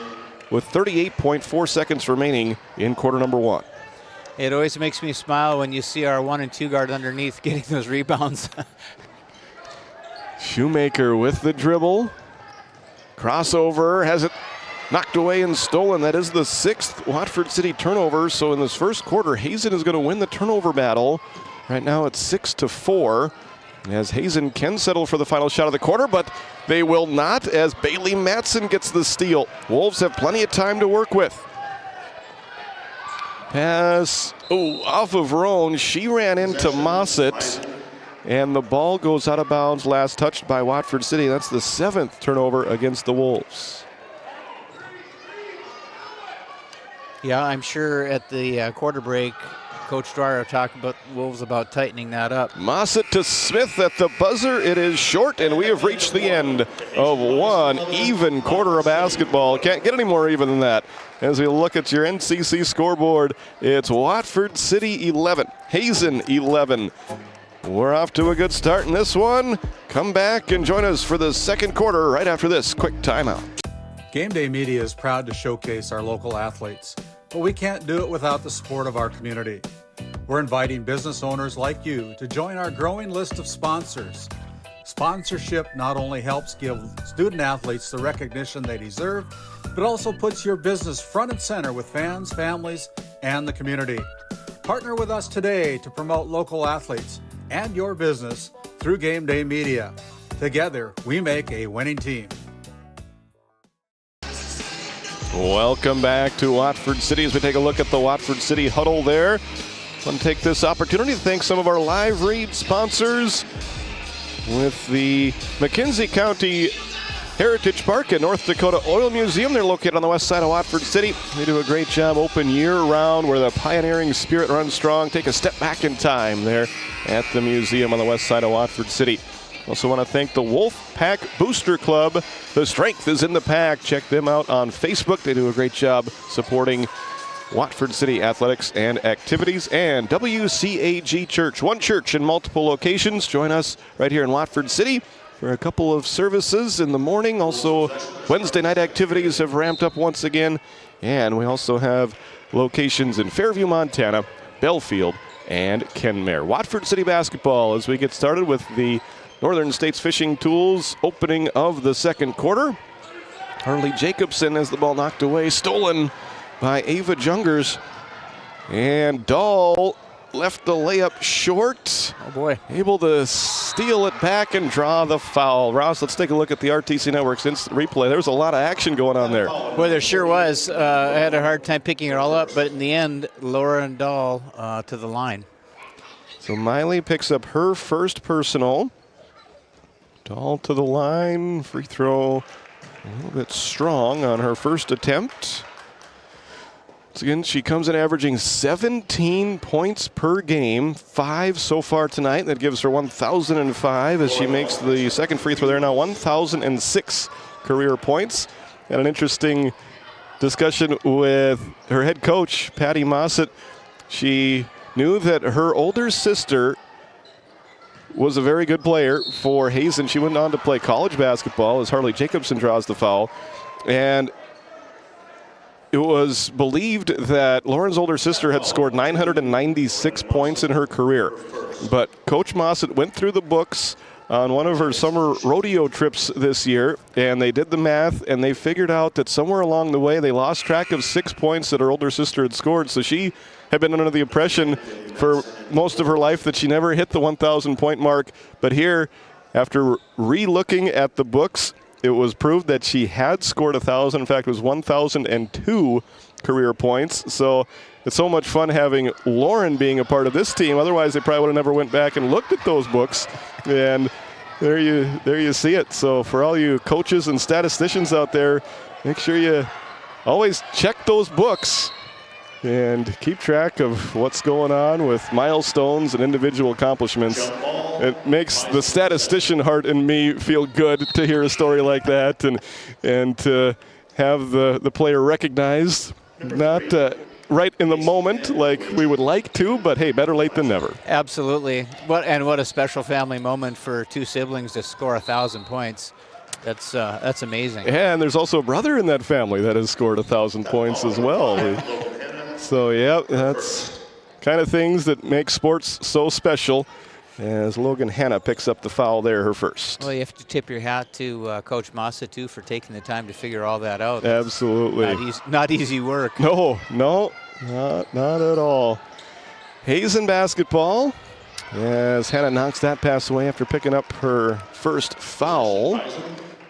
with 38.4 seconds remaining in quarter number 1. It always makes me smile when you see our 1 and 2 guard underneath getting those rebounds. Shoemaker with the dribble. Crossover, has it knocked away and stolen. That is the 6th Watford City turnover. So in this first quarter, Hazen is going to win the turnover battle. Right now it's 6-4. As Hazen can settle for the final shot of the quarter, but they will not as Bailey Matson gets the steal. Wolves have plenty of time to work with. Pass, off of Roan. She ran into Mossett. And the ball goes out of bounds, last touched by Watford City. That's the 7th turnover against the Wolves. Yeah, I'm sure at the quarter break, Coach Dwyer talked about Wolves about tightening that up. Mossett to Smith at the buzzer. It is short, and we have reached the end of one even quarter of basketball. Can't get any more even than that. As we look at your NCC scoreboard, it's Watford City 11, Hazen 11. We're off to a good start in this one. Come back and join us for the second quarter right after this quick timeout. GameDay Media is proud to showcase our local athletes, but we can't do it without the support of our community. We're inviting business owners like you to join our growing list of sponsors. Sponsorship not only helps give student athletes the recognition they deserve, but also puts your business front and center with fans, families, and the community. Partner with us today to promote local athletes and your business through GameDay Media. Together, we make a winning team. Welcome back to Watford City as we take a look at the Watford City huddle there. I want to take this opportunity to thank some of our live read sponsors with the McKenzie County Heritage Park and North Dakota Oil Museum. They're located on the west side of Watford City. They do a great job open year-round where the pioneering spirit runs strong. Take a step back in time there at the museum on the west side of Watford City. Also want to thank the Wolf Pack Booster Club. The strength is in the pack. Check them out on Facebook. They do a great job supporting Watford City athletics and activities. And WCAG Church, one church in multiple locations. Join us right here in Watford City for a couple of services in the morning. Also, Wednesday night activities have ramped up once again. And we also have locations in Fairview, Montana, Belfield, and Kenmare. Watford City basketball as we get started with the Northern States Fishing Tools opening of the second quarter. Harley Jacobson has the ball knocked away, stolen by Ava Jungers. And Dahl left the layup short. Oh boy. Able to steal it back and draw the foul. Ross, let's take a look at the RTC Network's instant replay. There's a lot of action going on there. Boy, there sure was. I had a hard time picking it all up, but in the end, Lauren Dahl to the line. So Miley picks up her first personal. Dahl to the line. Free throw a little bit strong on her first attempt. Once again, she comes in averaging 17 points per game, 5 so far tonight. That gives her 1,005 as she makes the second free throw there. Now 1,006 career points. And an interesting discussion with her head coach, Patty Mossett. She knew that her older sister was a very good player for Hazen. She went on to play college basketball as Harley Jacobson draws the foul. And it was believed that Lauren's older sister had scored 996 points in her career. But Coach Mossett went through the books on one of her summer rodeo trips this year, and they did the math, and they figured out that somewhere along the way they lost track of 6 points that her older sister had scored. So she had been under the impression for most of her life that she never hit the 1,000 point mark. But here, after re-looking at the books, it was proved that she had scored 1,000. In fact, it was 1,002 career points. So it's so much fun having Lauren being a part of this team. Otherwise, they probably would have never went back and looked at those books. And there you see it. So for all you coaches and statisticians out there, make sure you always check those books and keep track of what's going on with milestones and individual accomplishments. It makes the statistician heart in me feel good to hear a story like that and to have the player recognized, not right in the moment like we would like to, but hey, better late than never. Absolutely. What a special family moment for two siblings to score 1,000 points. That's amazing. Yeah, and there's also a brother in that family that has scored 1,000 points as well. So, yeah, that's kind of things that make sports so special. As Logan Hanna picks up the foul there, her first. Well, you have to tip your hat to Coach Massa, too, for taking the time to figure all that out. Absolutely. Not easy work. No, not at all. Hazen basketball, as Hanna knocks that pass away after picking up her first foul.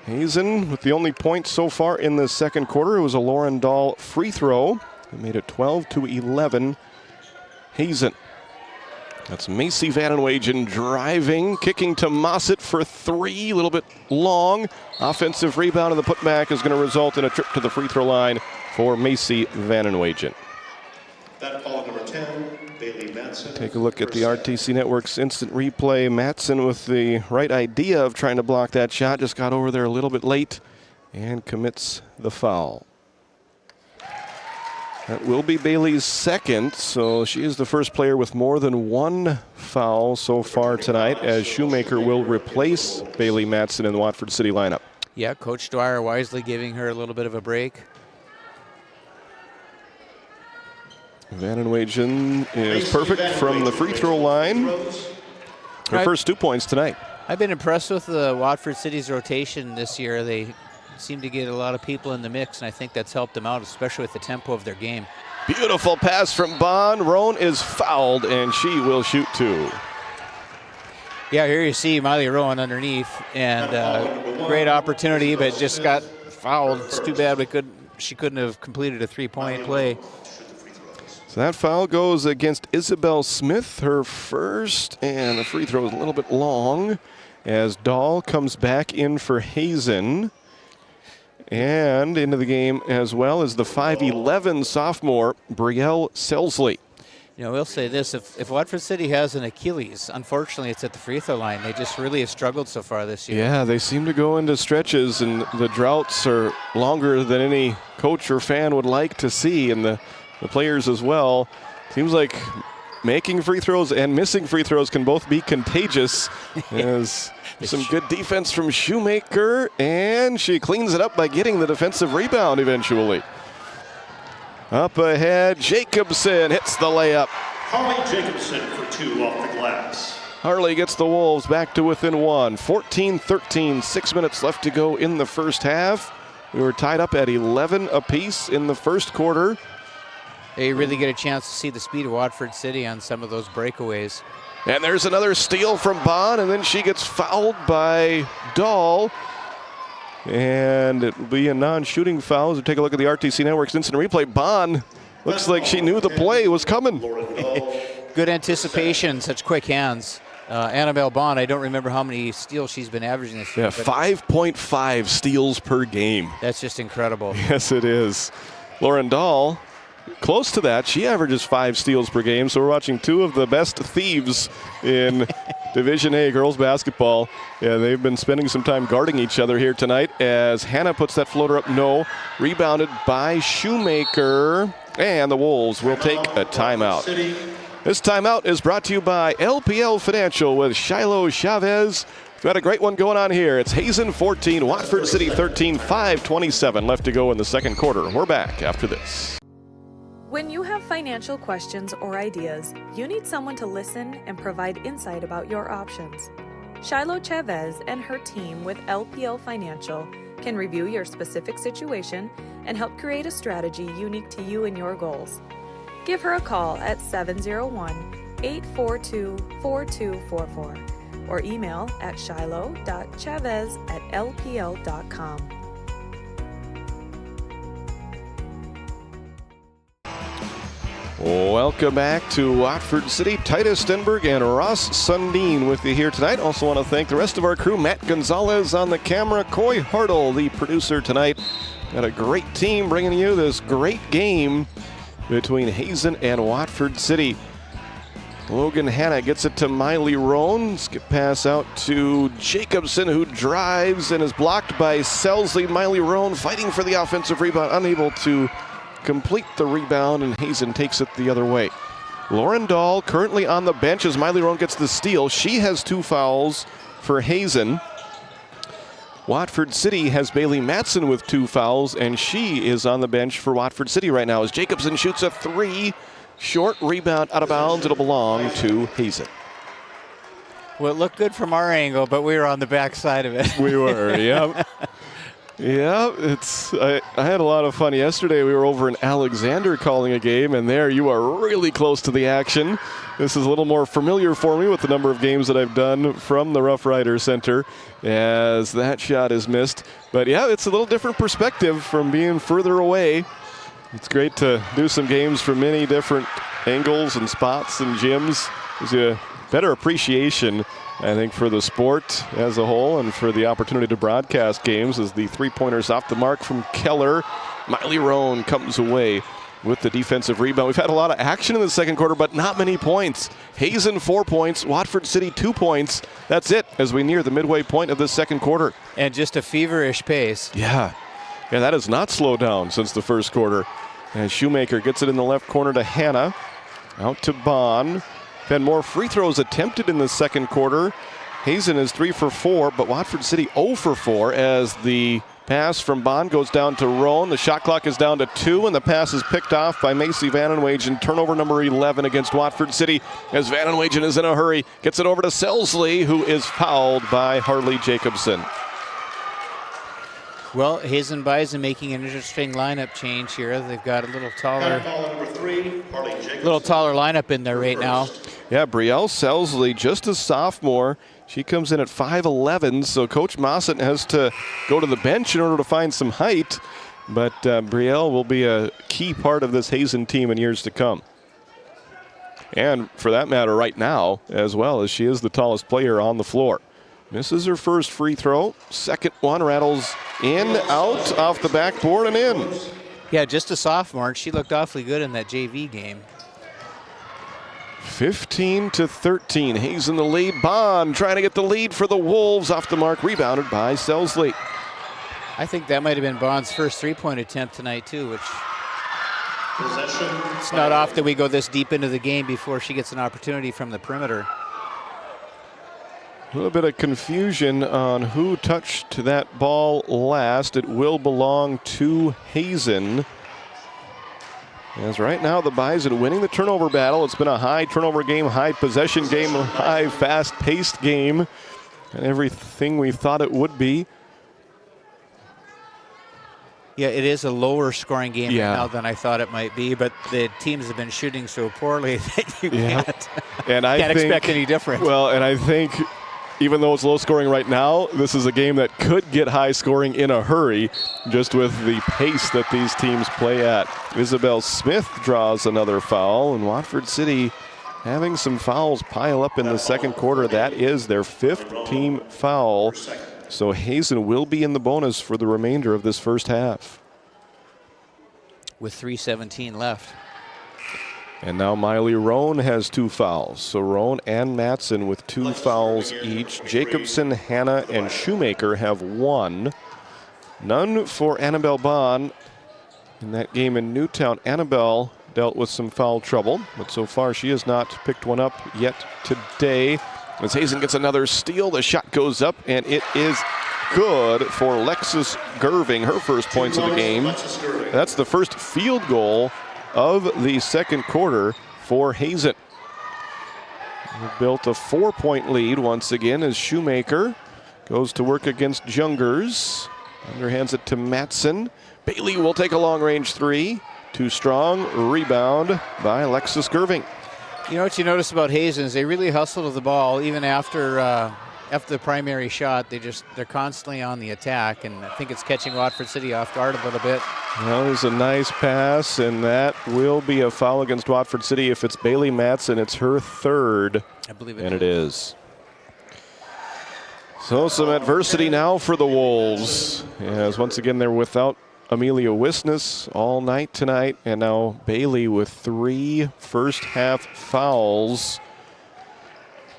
Hazen with the only point so far in the second quarter. It was a Lauren Dahl free throw. It made it 12-11. Hazen. That's Macy Vanenwagen driving, kicking to Mossett for three, a little bit long. Offensive rebound, and the putback is going to result in a trip to the free throw line for Macy Vanenwagen. That foul number 10, Bailey Matson. Take a look at the RTC Network's instant replay. Matson with the right idea of trying to block that shot, just got over there a little bit late and commits the foul. That will be Bailey's second, so she is the first player with more than one foul so far tonight, as Shoemaker will replace Bailey Matson in the Watford City lineup. Yeah, Coach Dwyer wisely giving her a little bit of a break. Vanenwagen is perfect from the free throw line. Her first 2 points tonight. I've been impressed with the Watford City's rotation this year. They seem to get a lot of people in the mix, and I think that's helped them out, especially with the tempo of their game. Beautiful pass from Bond. Roan is fouled, and she will shoot two. Yeah, here you see Miley Rowan underneath, and great opportunity, but just got fouled. It's too bad she couldn't have completed a three-point play. So that foul goes against Isabel Smith, her first, and the free throw is a little bit long as Dahl comes back in for Hazen. And into the game as well as the 5'11 sophomore, Brielle Selsley. We'll say this, if Watford City has an Achilles, unfortunately it's at the free throw line. They just really have struggled so far this year. Yeah, they seem to go into stretches, and the droughts are longer than any coach or fan would like to see, and the players as well. Seems like making free throws and missing free throws can both be contagious. As some good defense from Shoemaker, and she cleans it up by getting the defensive rebound eventually. Up ahead, Jacobson hits the layup. Harley Jacobson for 2 off the glass. Harley gets the Wolves back to within 1. 14-13, 6 minutes left to go in the first half. We were tied up at 11 apiece in the first quarter. They really get a chance to see the speed of Watford City on some of those breakaways. And there's another steal from Bond, and then she gets fouled by Dahl. And it'll be a non-shooting foul. As we take a look at the RTC Network's instant replay, Bond looks like she knew the play was coming. Good anticipation, such quick hands. Annabelle Bond, I don't remember how many steals she's been averaging this year. Yeah, 5.5 steals per game. That's just incredible. Yes, it is. Lauren Dahl, close to that. She averages 5 steals per game, so we're watching 2 of the best thieves in Division A girls basketball. Yeah, they've been spending some time guarding each other here tonight as Hannah puts that floater up. No. Rebounded by Shoemaker. And the Wolves will take a timeout. This timeout is brought to you by LPL Financial with Shiloh Chavez. We've got a great one going on here. It's Hazen 14, Watford City 13, 5:27 left to go in the second quarter. We're back after this. When you have financial questions or ideas, you need someone to listen and provide insight about your options. Shiloh Chavez and her team with LPL Financial can review your specific situation and help create a strategy unique to you and your goals. Give her a call at 701-842-4244 or email at shiloh.chavez@lpl.com. Welcome back to Watford City. Titus Stenberg and Ross Sundin with you here tonight. Also want to thank the rest of our crew. Matt Gonzalez on the camera. Coy Hartle, the producer tonight. Got a great team bringing you this great game between Hazen and Watford City. Logan Hanna gets it to Miley Roan. Skip pass out to Jacobson, who drives and is blocked by Selsley. Miley Roan fighting for the offensive rebound, unable to complete the rebound, and Hazen takes it the other way. Lauren Dahl currently on the bench as Miley Roan gets the steal. She has 2 fouls for Hazen. Watford City has Bailey Matson with 2 fouls, and she is on the bench for Watford City right now as Jacobson shoots a 3. Short rebound out of bounds. It'll belong to Hazen. Well, it looked good from our angle, but we were on the back side of it. We were, yep. Yeah, I had a lot of fun yesterday. We were over in Alexander calling a game, and there you are really close to the action. This is a little more familiar for me with the number of games that I've done from the Rough Rider Center as that shot is missed. But yeah, it's a little different perspective from being further away. It's great to do some games from many different angles and spots and gyms. Gives you a better appreciation, I think, for the sport as a whole and for the opportunity to broadcast games as the 3-pointers off the mark from Keller. Miley Roan comes away with the defensive rebound. We've had a lot of action in the second quarter, but not many points. Hazen 4 points, Watford City 2 points. That's it as we near the midway point of the second quarter. And just a feverish pace. Yeah, that has not slowed down since the first quarter. And Shoemaker gets it in the left corner to Hannah. Out to Bond. Been more free throws attempted in the second quarter. Hazen is 3 for 4, but Watford City 0 for 4 as the pass from Bond goes down to Roan. The shot clock is down to 2, and the pass is picked off by Macy Vanenwagen. Turnover number 11 against Watford City as Vanenwagen is in a hurry. Gets it over to Selsley, who is fouled by Harley Jacobson. Well, Hazen Bison making an interesting lineup change here. They've got a little taller lineup in there right now. Yeah, Brielle Selsley, just a sophomore. She comes in at 5'11", so Coach Mossett has to go to the bench in order to find some height. But Brielle will be a key part of this Hazen team in years to come. And for that matter, right now, as well, as she is the tallest player on the floor. Misses her first free throw. Second one rattles in, out, off the backboard, and in. Yeah, just a sophomore. She looked awfully good in that JV game. 15-13. Hazen the lead. Bond trying to get the lead for the Wolves. Off the mark, rebounded by Selsley. I think that might have been Bond's first three-point attempt tonight, too, which it's not often we go this deep into the game before she gets an opportunity from the perimeter. A little bit of confusion on who touched that ball last. It will belong to Hazen. As right now the Bison winning the turnover battle. It's been a high turnover game, high possession game, high fast-paced game, and everything we thought it would be. Yeah, it is a lower scoring game right now than I thought it might be, but the teams have been shooting so poorly that you can't expect any different. Well, and I think even though it's low scoring right now, this is a game that could get high scoring in a hurry, just with the pace that these teams play at. Isabel Smith draws another foul, and Watford City having some fouls pile up in the second quarter. That is their 5th team foul. So Hazen will be in the bonus for the remainder of this first half. With 3:17 left. And now Miley Roan has 2 fouls. So Roan and Matson with 2 fouls each. Jacobson, Hanna, and Shoemaker have 1. None for Annabelle Bond. In that game in Newtown, Annabelle dealt with some foul trouble, but so far she has not picked one up yet today. As Hazen gets another steal, the shot goes up, and it is good for Lexus Gerving, her first points of the game. That's the first field goal of the second quarter for Hazen. We built a 4-point lead once again as Shoemaker goes to work against Jungers. Underhands it to Matson. Bailey will take a long-range 3. Too strong. Rebound by Lexus Gerving. You know what you notice about Hazen is they really hustle to the ball even after the primary shot. They're constantly on the attack, and I think it's catching Watford City off guard a little bit. Well, there's a nice pass, and that will be a foul against Watford City. If it's Bailey Matson, it's her 3rd. I believe it is. So some adversity now for the Wolves. As once again they're without Amelia Wisness all night tonight, and now Bailey with 3 first-half fouls.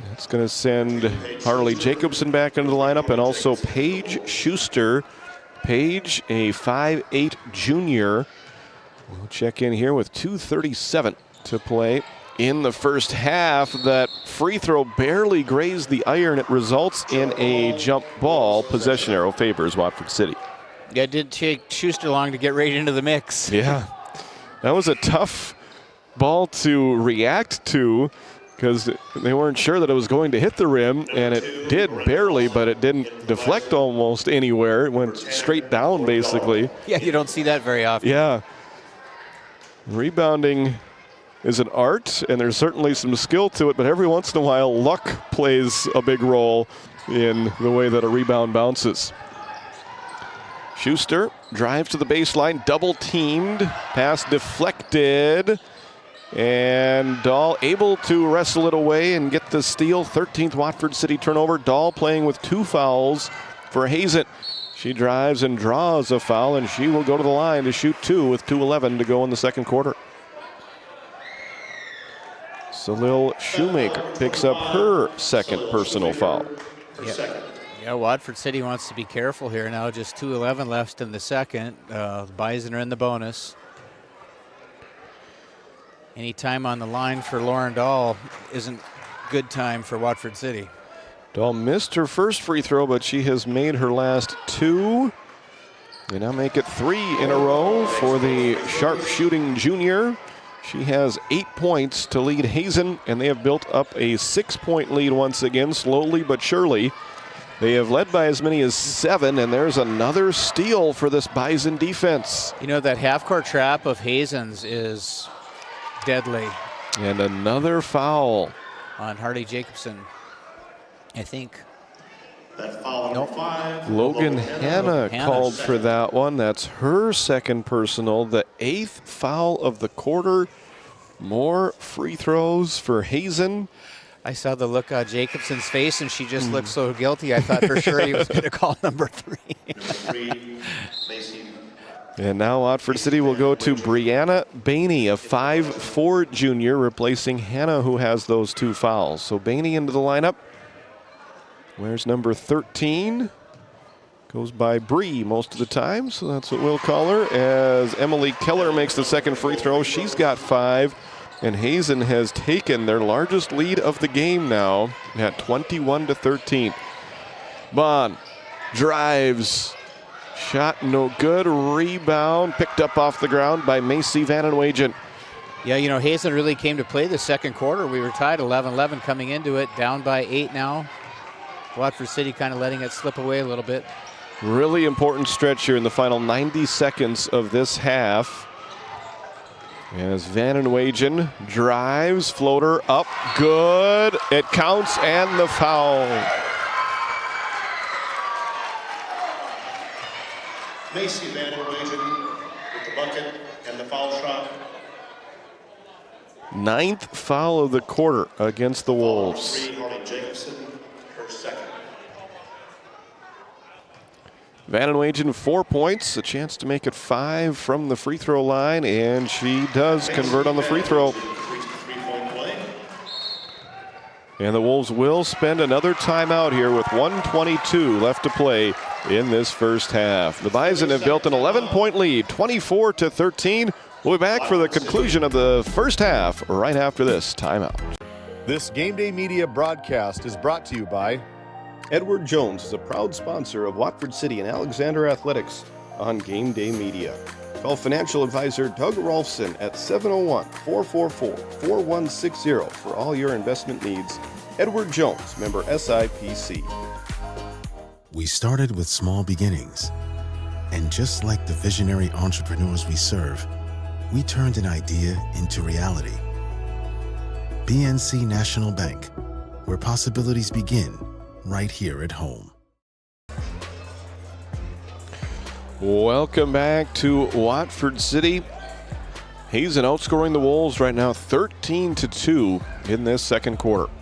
That's going to send Harley Jacobson back into the lineup, and also Paige Schuster. Paige, a 5'8" junior. We'll check in here with 2:37 to play in the first half. That free throw barely grazed the iron. It results in a jump ball. Possession arrow favors Watford City. Yeah, it did take Schuster long to get right into the mix. Yeah, that was a tough ball to react to because they weren't sure that it was going to hit the rim, and it did barely, but it didn't deflect almost anywhere. It went straight down, basically. Yeah, you don't see that very often. Yeah. Rebounding is an art, and there's certainly some skill to it, but every once in a while, luck plays a big role in the way that a rebound bounces. Schuster drives to the baseline, double teamed, pass deflected, and Dahl able to wrestle it away and get the steal. 13th Watford City turnover. Dahl playing with 2 fouls for Hazen. She drives and draws a foul, and she will go to the line to shoot 2 with 2:11 to go in the second quarter. Salil Shoemaker picks up her second personal foul. Yeah, Watford City wants to be careful here now. Just 2:11 left in the second. The Bison are in the bonus. Any time on the line for Lauren Dahl isn't good time for Watford City. Dahl missed her first free throw, but she has made her last 2. They now make it 3 in a row for the sharp-shooting junior. She has 8 points to lead Hazen, and they have built up a 6-point lead once again, slowly but surely. They have led by as many as 7, and there's another steal for this Bison defense. You know, that half-court trap of Hazen's is deadly. And another foul on Harley Jacobson, I think. Logan Hanna called for that one. That's her second personal, the 8th foul of the quarter. More free throws for Hazen. I saw the look on Jacobson's face, and she just looked so guilty. I thought for sure he was going to call number 3. And now Watford City will go to Brianna Bainey, a 5'4" junior, replacing Hannah, who has those 2 fouls. So Bainey into the lineup. Where's number 13? Goes by Bree most of the time, so that's what we'll call her, as Emily Keller makes the second free throw. She's got 5, and Hazen has taken their largest lead of the game now at 21-13. Bond drives. Shot no good. Rebound picked up off the ground by Macy Vanenwagen. Yeah, you know, Hazen really came to play the second quarter. We were tied 11-11 coming into it, down by 8 now. Watford City kind of letting it slip away a little bit. Really important stretch here in the final 90 seconds of this half. As Vanenwagen drives, floater up, good. It counts, and the foul. Macy Vanenwagen with the bucket and the foul shot. 9th foul of the quarter against the Wolves. Vanenwagen 4 points, a chance to make it 5 from the free throw line, and she does convert on the free throw. And the Wolves will spend another timeout here with 1:22 left to play in this first half. The Bison have built an 11-point lead, 24-13. We'll be back for the conclusion of the first half right after this timeout. This Game Day Media broadcast is brought to you by Edward Jones is a proud sponsor of Watford City and Alexander Athletics on Game Day Media. Call financial advisor Doug Rolfson at 701-444-4160 for all your investment needs. Edward Jones, member SIPC. We started with small beginnings. And just like the visionary entrepreneurs we serve, we turned an idea into reality. BNC National Bank, where possibilities begin right here at home. Welcome back to Watford City. Hazen outscoring the Wolves right now 13-2 in this second quarter.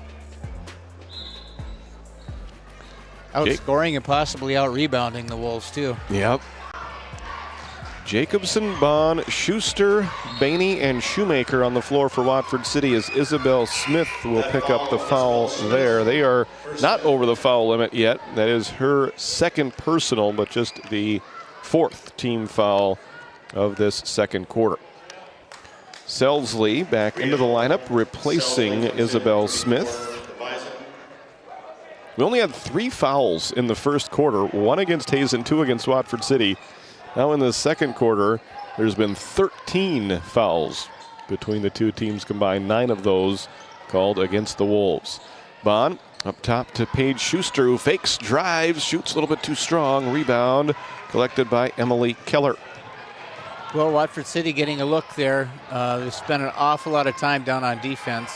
Outscoring and possibly out-rebounding the Wolves, too. Yep. Jacobson, Bond, Schuster, Bainey, and Shoemaker on the floor for Watford City as Isabel Smith will pick up the foul there. They are not over the foul limit yet. That is her second personal, but just the 4th team foul of this second quarter. Selsley back into the lineup, replacing Isabel Smith. We only had 3 fouls in the first quarter, 1 against Hazen, 2 against Watford City. Now in the second quarter, there's been 13 fouls between the two teams combined, 9 of those called against the Wolves. Bond up top to Paige Schuster, who fakes, drives, shoots a little bit too strong. Rebound collected by Emily Keller. Well, Watford City getting a look there. They spent an awful lot of time down on defense.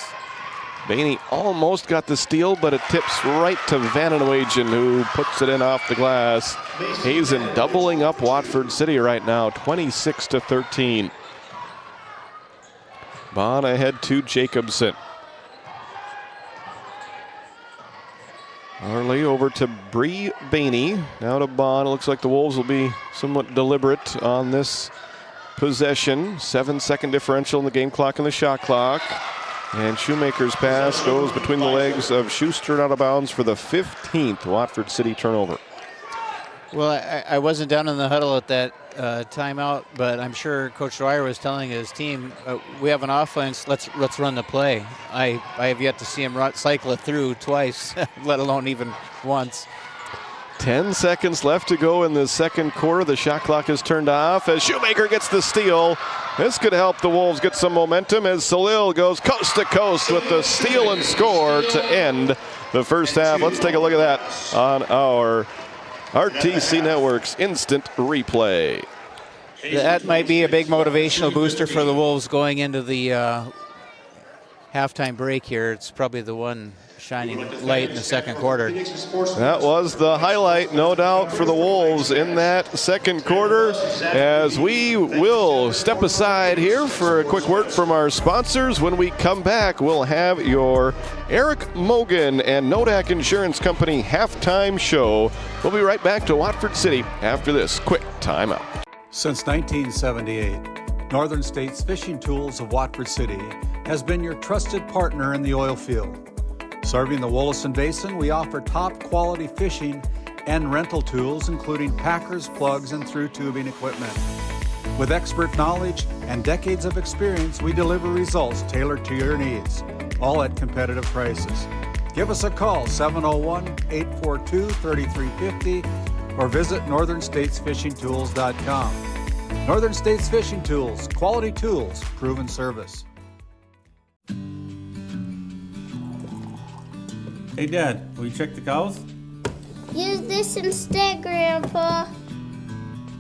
Bainey almost got the steal, but it tips right to Vanenwagen, who puts it in off the glass. Hazen doubling up Watford City right now, 26-13. Bond ahead to Jacobson. Arley over to Bree Bainey. Now to Bond. It looks like the Wolves will be somewhat deliberate on this possession. 7-second differential in the game clock and the shot clock. And Shoemaker's pass goes between the legs of Schuster and out of bounds for the 15th Watford City turnover. Well, I wasn't down in the huddle at that timeout, but I'm sure Coach Dwyer was telling his team, we have an offense, let's run the play. I have yet to see him cycle it through twice, let alone even once. 10 seconds left to go in the second quarter. The shot clock is turned off as Shoemaker gets the steal. This could help the Wolves get some momentum as Salil goes coast to coast with the steal and score to end the first half. Let's take a look at that on our RTC Network's instant replay. That might be a big motivational booster for the Wolves going into the halftime break here. It's probably the one shining light in the second quarter. That was the highlight, no doubt, for the Wolves in that second quarter. As we will step aside here for a quick word from our sponsors. When we come back, we'll have your Eric Mogan and Nodak Insurance Company halftime show. We'll be right back to Watford City after this quick timeout. Since 1978, Northern States Fishing Tools of Watford City has been your trusted partner in the oil field. Serving the Wollaston Basin, we offer top quality fishing and rental tools, including packers, plugs, and through tubing equipment. With expert knowledge and decades of experience, we deliver results tailored to your needs, all at competitive prices. Give us a call, 701-842-3350, or visit northernstatesfishingtools.com. Northern States Fishing Tools, quality tools, proven service. Hey, Dad, will you check the cows? Use this instead, Grandpa.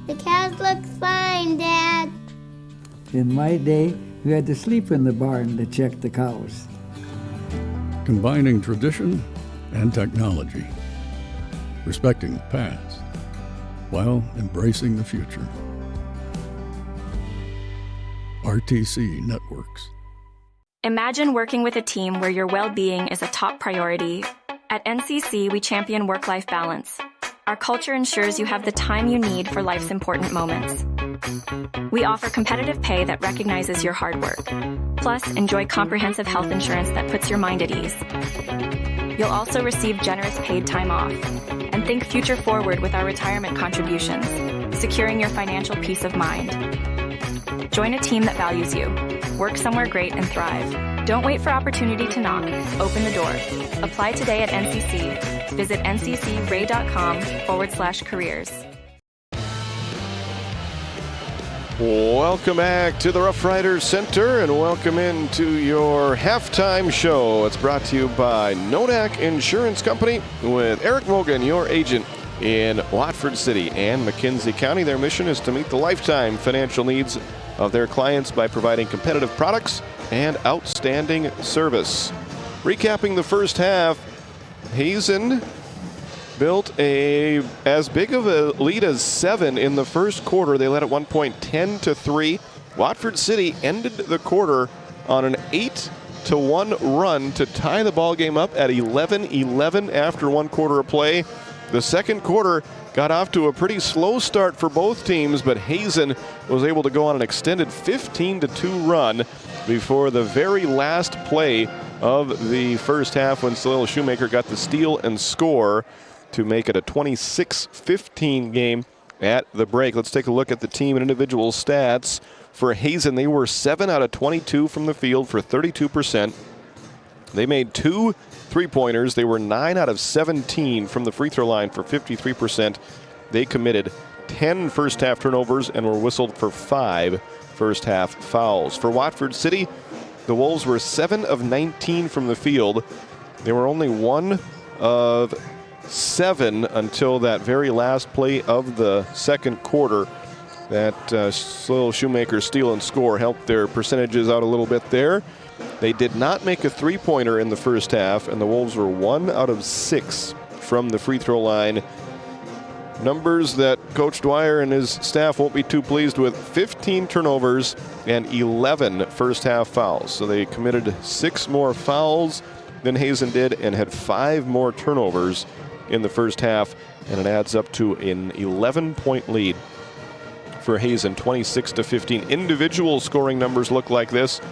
The cows look fine, Dad. In my day, we had to sleep in the barn to check the cows. Combining tradition and technology, respecting the past while embracing the future. RTC Networks. Imagine working with a team where your well-being is a top priority. At NCC, we champion work-life balance. Our culture ensures you have the time you need for life's important moments. We offer competitive pay that recognizes your hard work. Plus, enjoy comprehensive health insurance that puts your mind at ease. You'll also receive generous paid time off. And think future forward with our retirement contributions, securing your financial peace of mind. Join a team that values you. Work somewhere great and thrive. Don't wait for opportunity to knock. Open the door. Apply today at NCC. Visit nccray.com/careers. Welcome back to the Rough Riders Center and welcome into your halftime show. It's brought to you by Nodak Insurance Company with Eric Mogan, your agent in Watford City and McKenzie County. Their mission is to meet the lifetime financial needs of their clients by providing competitive products and outstanding service. Recapping the first half, Hazen built as big of a lead as 7 in the first quarter. They led at one point 10-3. Watford City ended the quarter on an 8-1 run to tie the ball game up at 11-11 after one quarter of play. The second quarter got off to a pretty slow start for both teams, but Hazen was able to go on an extended 15-2 run before the very last play of the first half when Salil Shoemaker got the steal and score to make it a 26-15 game at the break. Let's take a look at the team and individual stats. For Hazen, they were 7 out of 22 from the field for 32%. They made 2 3-pointers. They were 9 out of 17 from the free throw line for 53%. They committed 10 first half turnovers and were whistled for 5 first half fouls. For Watford City, the Wolves were 7 of 19 from the field. They were only 1 of 7 until that very last play of the second quarter. That Salil Shoemaker steal and score helped their percentages out a little bit there. They did not make a 3-pointer in the first half, and the Wolves were 1 out of 6 from the free throw line. Numbers that Coach Dwyer and his staff won't be too pleased with: 15 turnovers and 11 first half fouls. So they committed 6 more fouls than Hazen did and had 5 more turnovers in the first half, and it adds up to an 11-point lead for Hazen, 26-15. Individual scoring numbers look like this.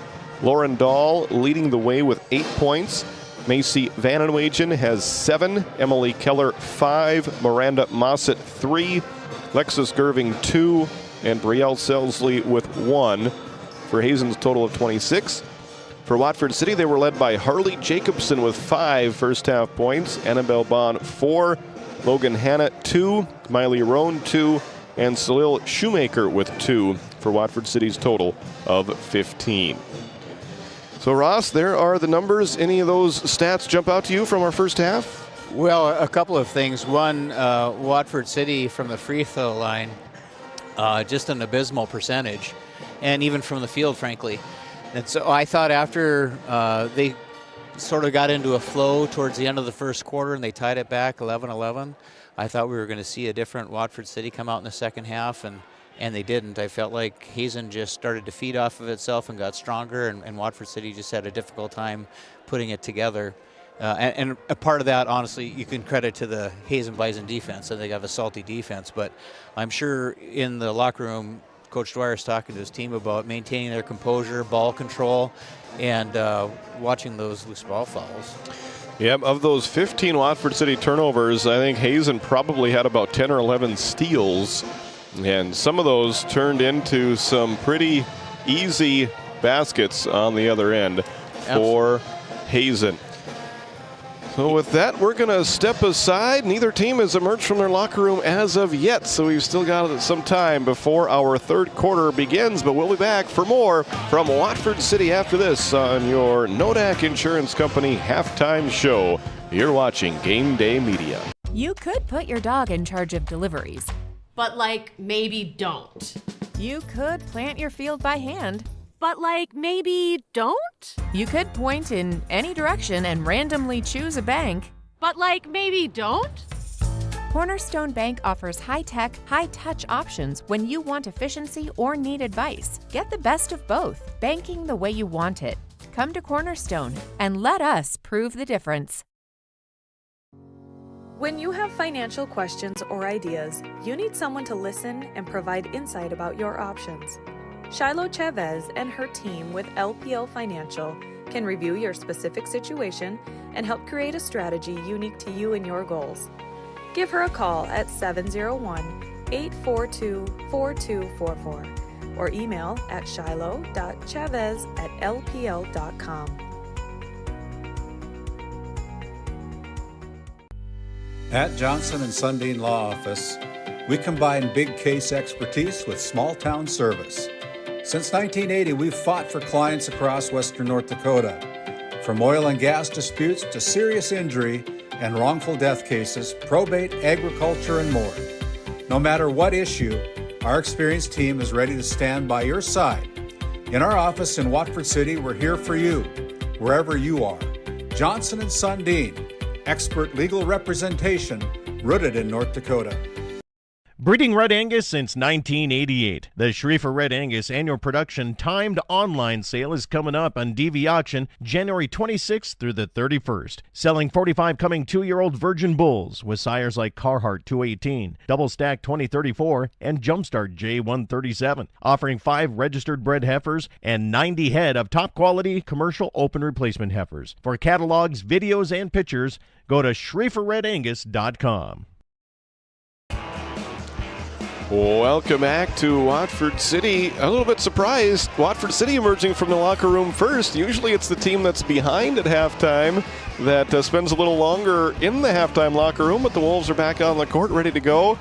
Lauren Dahl leading the way with 8 points. Macy Vanenwagen has 7. Emily Keller 5. Miranda Mossett 3. Lexus Gerving 2. And Brielle Selsley with 1 for Hazen's total of 26. For Watford City, they were led by Harley Jacobson with 5 first half points. Annabelle Bond 4. Logan Hanna 2. Miley Roan 2. And Salil Shoemaker with 2 for Watford City's total of 15. So Ross, there are the numbers. Any of those stats jump out to you from our first half? Well, a couple of things. One, Watford City from the free throw line, just an abysmal percentage, and even from the field, frankly. And so I thought after they sort of got into a flow towards the end of the first quarter and they tied it back 11-11, I thought we were going to see a different Watford City come out in the second half, and they didn't. I felt like Hazen just started to feed off of itself and got stronger, and Watford City just had a difficult time putting it together. And a part of that, honestly, you can credit to the Hazen Bison defense. I think they have a salty defense, but I'm sure in the locker room, Coach Dwyer's talking to his team about maintaining their composure, ball control, and watching those loose ball fouls. Yep, of those 15 Watford City turnovers, I think Hazen probably had about 10 or 11 steals, and some of those turned into some pretty easy baskets on the other end for Hazen. So with that, we're going to step aside. Neither team has emerged from their locker room as of yet, so we've still got some time before our third quarter begins, but we'll be back for more from Watford City after this on your Nodak Insurance Company halftime show. You're watching Game Day Media. You could put your dog in charge of deliveries, but maybe don't. You could plant your field by hand, but maybe don't? You could point in any direction and randomly choose a bank, but maybe don't? Cornerstone Bank offers high-tech, high-touch options when you want efficiency or need advice. Get the best of both, banking the way you want it. Come to Cornerstone and let us prove the difference. When you have financial questions or ideas, you need someone to listen and provide insight about your options. Shiloh Chavez and her team with LPL Financial can review your specific situation and help create a strategy unique to you and your goals. Give her a call at 701-842-4244 or email at shiloh.chavez@lpl.com. At Johnson & Sundin Law Office, we combine big case expertise with small town service. Since 1980, we've fought for clients across western North Dakota. From oil and gas disputes to serious injury and wrongful death cases, probate, agriculture, and more. No matter what issue, our experienced team is ready to stand by your side. In our office in Watford City, we're here for you, wherever you are. Johnson & Sundin, expert legal representation rooted in North Dakota. Breeding Red Angus since 1988. The Schriefer Red Angus annual production timed online sale is coming up on DV Auction January 26th through the 31st. Selling 45 coming 2-year-old virgin bulls with sires like Carhartt 218, Double Stack 2034, and Jumpstart J137. Offering 5 registered bred heifers and 90 head of top quality commercial open replacement heifers. For catalogs, videos, and pictures, go to SchrieferRedAngus.com. Welcome back to Watford City. A little bit surprised, Watford City emerging from the locker room first. Usually it's the team that's behind at halftime that spends a little longer in the halftime locker room, but the Wolves are back on the court ready to go.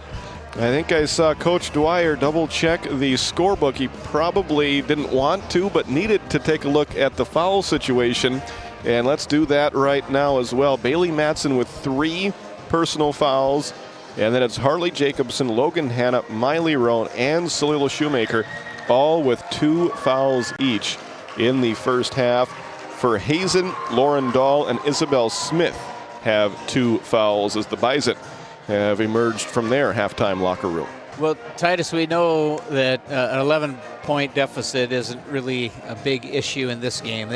I think I saw Coach Dwyer double check the scorebook. He probably didn't want to, but needed to take a look at the foul situation. And let's do that right now as well. Bailey Matson with 3 personal fouls. And then it's Harley Jacobson, Logan Hanna, Miley Roan, and Salila Shoemaker, all with 2 fouls each in the first half. For Hazen, Lauren Dahl, and Isabel Smith have 2 fouls as the Bison have emerged from their halftime locker room. Well, Titus, we know that an 11-point deficit isn't really a big issue in this game.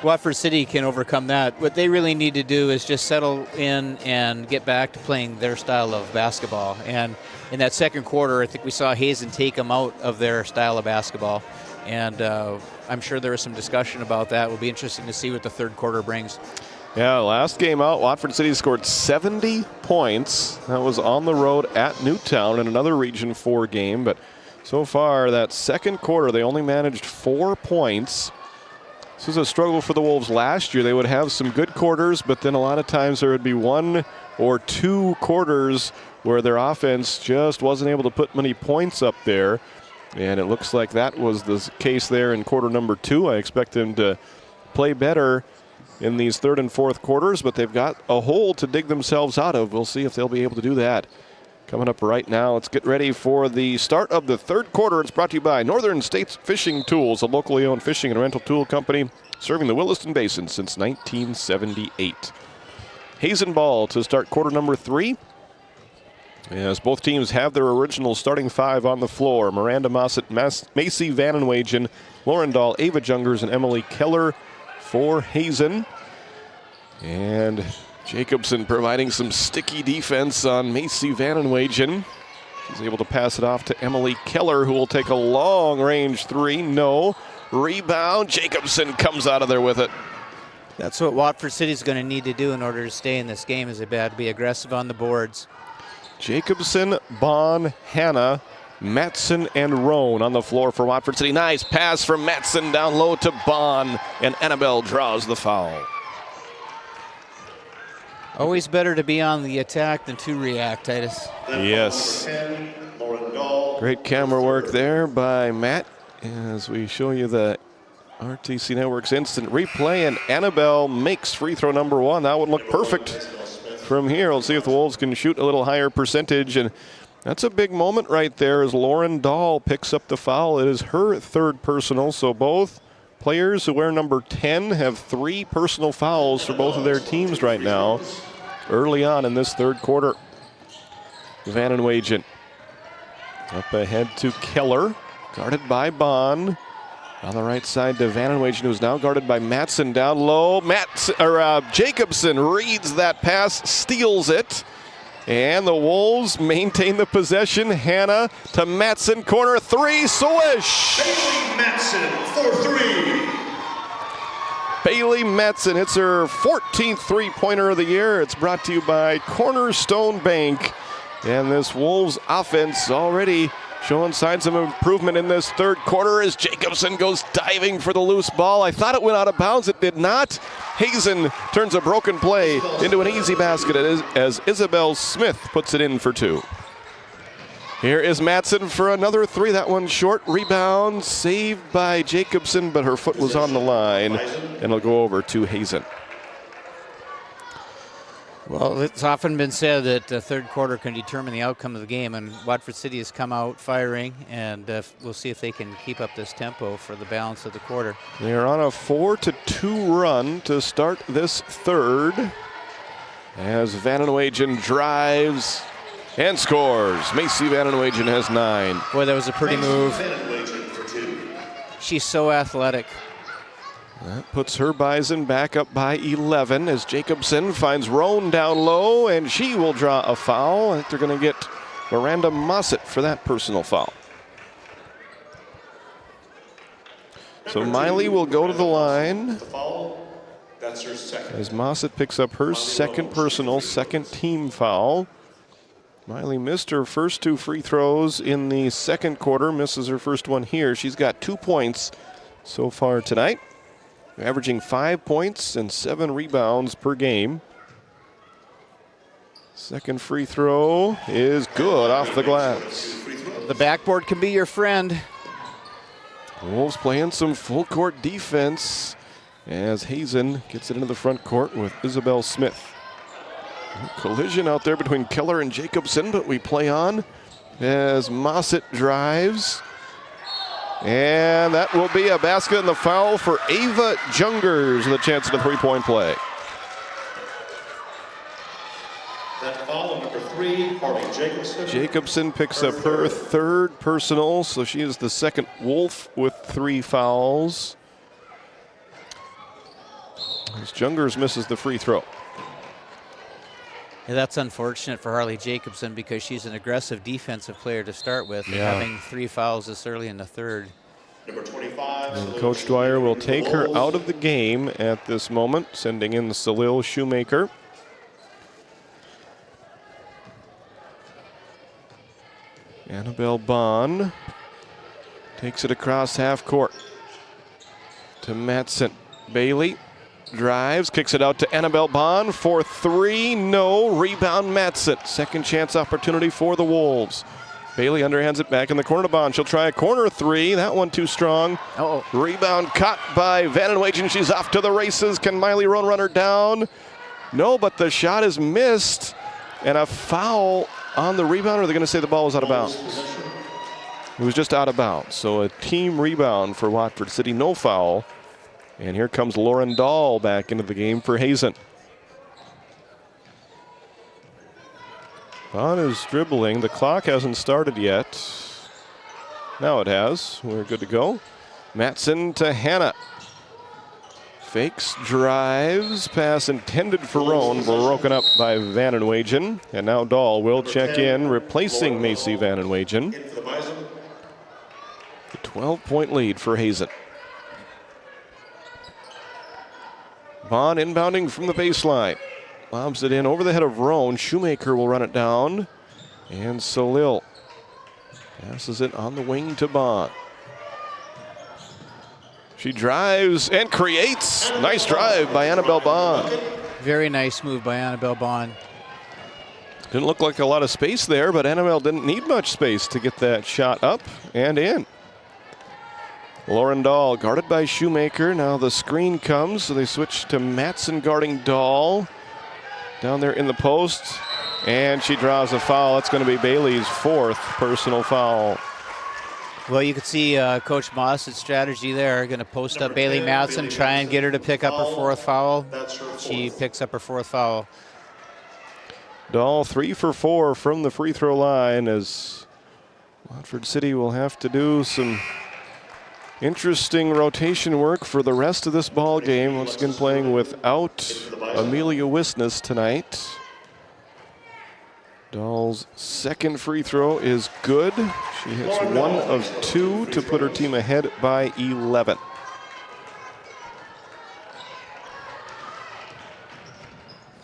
Watford City can overcome that. What they really need to do is just settle in and get back to playing their style of basketball. And in that second quarter, I think we saw Hazen take them out of their style of basketball. And I'm sure there was some discussion about that. It will be interesting to see what the third quarter brings. Yeah, last game out, Watford City scored 70 points. That was on the road at Newtown in another Region 4 game. But so far, that second quarter, they only managed 4 points. This was a struggle for the Wolves last year. They would have some good quarters, but then a lot of times there would be 1 or 2 quarters where their offense just wasn't able to put many points up there. And it looks like that was the case there in quarter number 2. I expect them to play better in these third and fourth quarters, but they've got a hole to dig themselves out of. We'll see if they'll be able to do that. Coming up right now, let's get ready for the start of the third quarter. It's brought to you by Northern States Fishing Tools, a locally owned fishing and rental tool company serving the Williston Basin since 1978. Hazen ball to start quarter number 3. As both teams have their original starting 5 on the floor. Miranda Mossett, Macy Vanenwagen, Lauren Dahl, Ava Jungers, and Emily Keller for Hazen. And Jacobson providing some sticky defense on Macy Vanenwagen. She's able to pass it off to Emily Keller, who will take a long-range three. No. Rebound. Jacobson comes out of there with it. That's what Watford City's going to need to do in order to stay in this game, is they have to be aggressive on the boards. Jacobson, Bond, Hannah, Matson, and Roan on the floor for Watford City. Nice pass from Matson down low to Bond, and Annabelle draws the foul. Always better to be on the attack than to react, Titus. Yes. Great camera work there by Matt as we show you the RTC Network's instant replay, and Annabelle makes free throw number one. That would look perfect from here. We'll see if the Wolves can shoot a little higher percentage, and that's a big moment right there as Lauren Dahl picks up the foul. It is her third personal, so both players who wear number 10 have 3 personal fouls for both of their teams right now early on in this third quarter. Vanenwagen up ahead to Keller, guarded by Bond. On the right side to Vanenwagen, who's now guarded by Matson down low. Jacobson reads that pass, steals it. And the Wolves maintain the possession. Hannah to Matson, corner three, swish! Bailey Matson for three. Bailey Matson hits her 14th three-pointer of the year. It's brought to you by Cornerstone Bank. And this Wolves offense already showing signs of improvement in this third quarter as Jacobson goes diving for the loose ball. I thought it went out of bounds. It did not. Hazen turns a broken play into an easy basket as Isabel Smith puts it in for 2. Here is Matson for another three. That one short. Rebound saved by Jacobson, but her foot was on the line, and it'll go over to Hazen. Well, it's often been said that the third quarter can determine the outcome of the game, and Watford City has come out firing, and we'll see if they can keep up this tempo for the balance of the quarter. They're on a 4-2 run to start this third as Vanenwagen drives and scores. Macy Vanenwagen has 9. Boy, that was a pretty move. She's so athletic. That puts her Bison back up by 11 as Jacobson finds Roan down low, and she will draw a foul. I think they're going to get Miranda Mossett for that personal foul. So Miley will go to the line. That's her second. As Mossett picks up her second personal, second team foul. Miley missed her first 2 free throws in the second quarter, misses her first one here. She's got 2 points so far tonight, averaging 5 points and 7 rebounds per game. Second free throw is good off the glass. The backboard can be your friend. Wolves playing some full court defense as Hazen gets it into the front court with Isabel Smith. Collision out there between Keller and Jacobson, but we play on as Mossett drives. And that will be a basket and the foul for Ava Jungers with a chance at a 3-point play. That foul, number 3, Harvey Jacobson. Jacobson picks up her third personal, so she is the second Wolf with 3 fouls. As Jungers misses the free throw. Yeah, that's unfortunate for Harley Jacobson because she's an aggressive defensive player to start with. And having 3 fouls this early in the third. Number 25. And Coach Dwyer will take her out of the game at this moment, sending in Salil Shoemaker. Annabelle Bond takes it across half court to Matson. Bailey drives, kicks it out to Annabelle Bond for 3. No. Rebound Matson. Second chance opportunity for the Wolves. Bailey underhands it back in the corner to Bond. She'll try a corner 3. That one too strong. Rebound caught by Vanenwagen. She's off to the races. Can Miley Roan run her down? No, but the shot is missed. And a foul on the rebound, or are they going to say the ball was out of bounds? It was just out of bounds. So a team rebound for Watford City. No foul. And here comes Lauren Dahl back into the game for Hazen. Bond is dribbling. The clock hasn't started yet. Now it has. We're good to go. Matson to Hannah. Fakes, drives, pass intended for Roan, broken up by Vanenwagen. And now Dahl will check in, replacing Macy Vanenwagen. A 12-point lead for Hazen. Bond inbounding from the baseline. Lobs it in over the head of Roan. Shoemaker will run it down. And Solil passes it on the wing to Bond. She drives and creates. Nice drive by Annabelle Bond. Very nice move by Annabelle Bond. Didn't look like a lot of space there, but Annabelle didn't need much space to get that shot up and in. Lauren Dahl guarded by Shoemaker. Now the screen comes, so they switch to Matson guarding Dahl. Down there in the post, and she draws a foul. That's going to be Bailey's 4th personal foul. Well, you could see Coach Moss's strategy there. Going to post up Bailey Matson, try and get her to pick up her 4th foul. She picks up her 4th foul. Dahl 3 for 4 from the free throw line, as Watford City will have to do some interesting rotation work for the rest of this ball game. Once again playing without Amelia Wisness tonight. Dahl's 2nd free throw is good. She hits 1 of 2 to put her team ahead by 11.